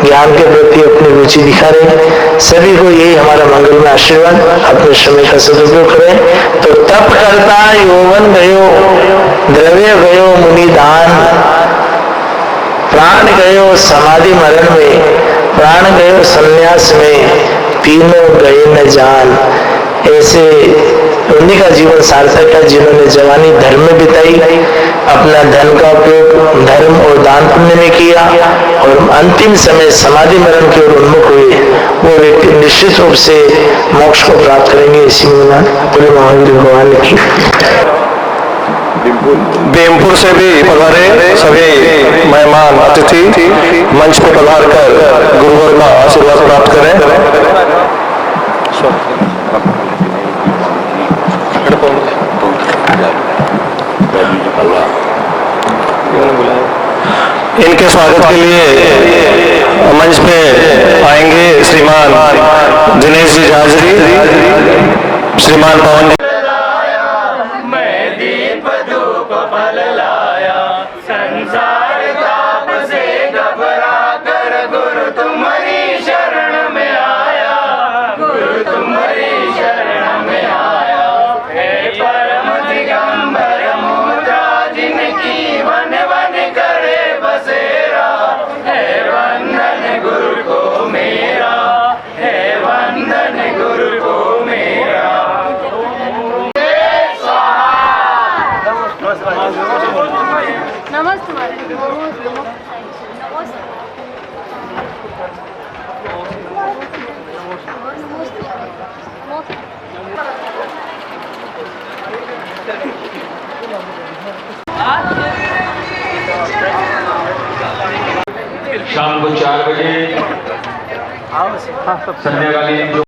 ज्ञान के प्रति अपनी रुचि दिखा रहे हैं। सभी को यही हमारा मंगलमय आशीर्वाद, अपने समय का सदुपयोग करें। तो तप करता यौवन गयो, द्रव्य गयो मुनि दान, प्राण गयो समाधि मरण में, प्राण गयो संन्यास में, तीनों गए न जान। ऐसे उन्हीं का जीवन सार्थक है जिन्होंने जवानी धर्म में बिताई, अपना धन का उपयोग धर्म और दान पुण्य में किया, और अंतिम समय समाधि मरण की ओर उन्मुख हुए। वो व्यक्ति निश्चित रूप से मोक्ष को प्राप्त करेंगे। इसी में पूरे महावीर भगवान की। बेमपुर से भी पधारे सभी मेहमान अतिथि मंच पर पधार कर गुरुवर का आशीर्वाद प्राप्त करें। इनके स्वागत के लिए मंच पे आएंगे श्रीमान दिनेश जी झांझरी, श्रीमान पवन जी। शाम को 4 बजे संध्याकालीन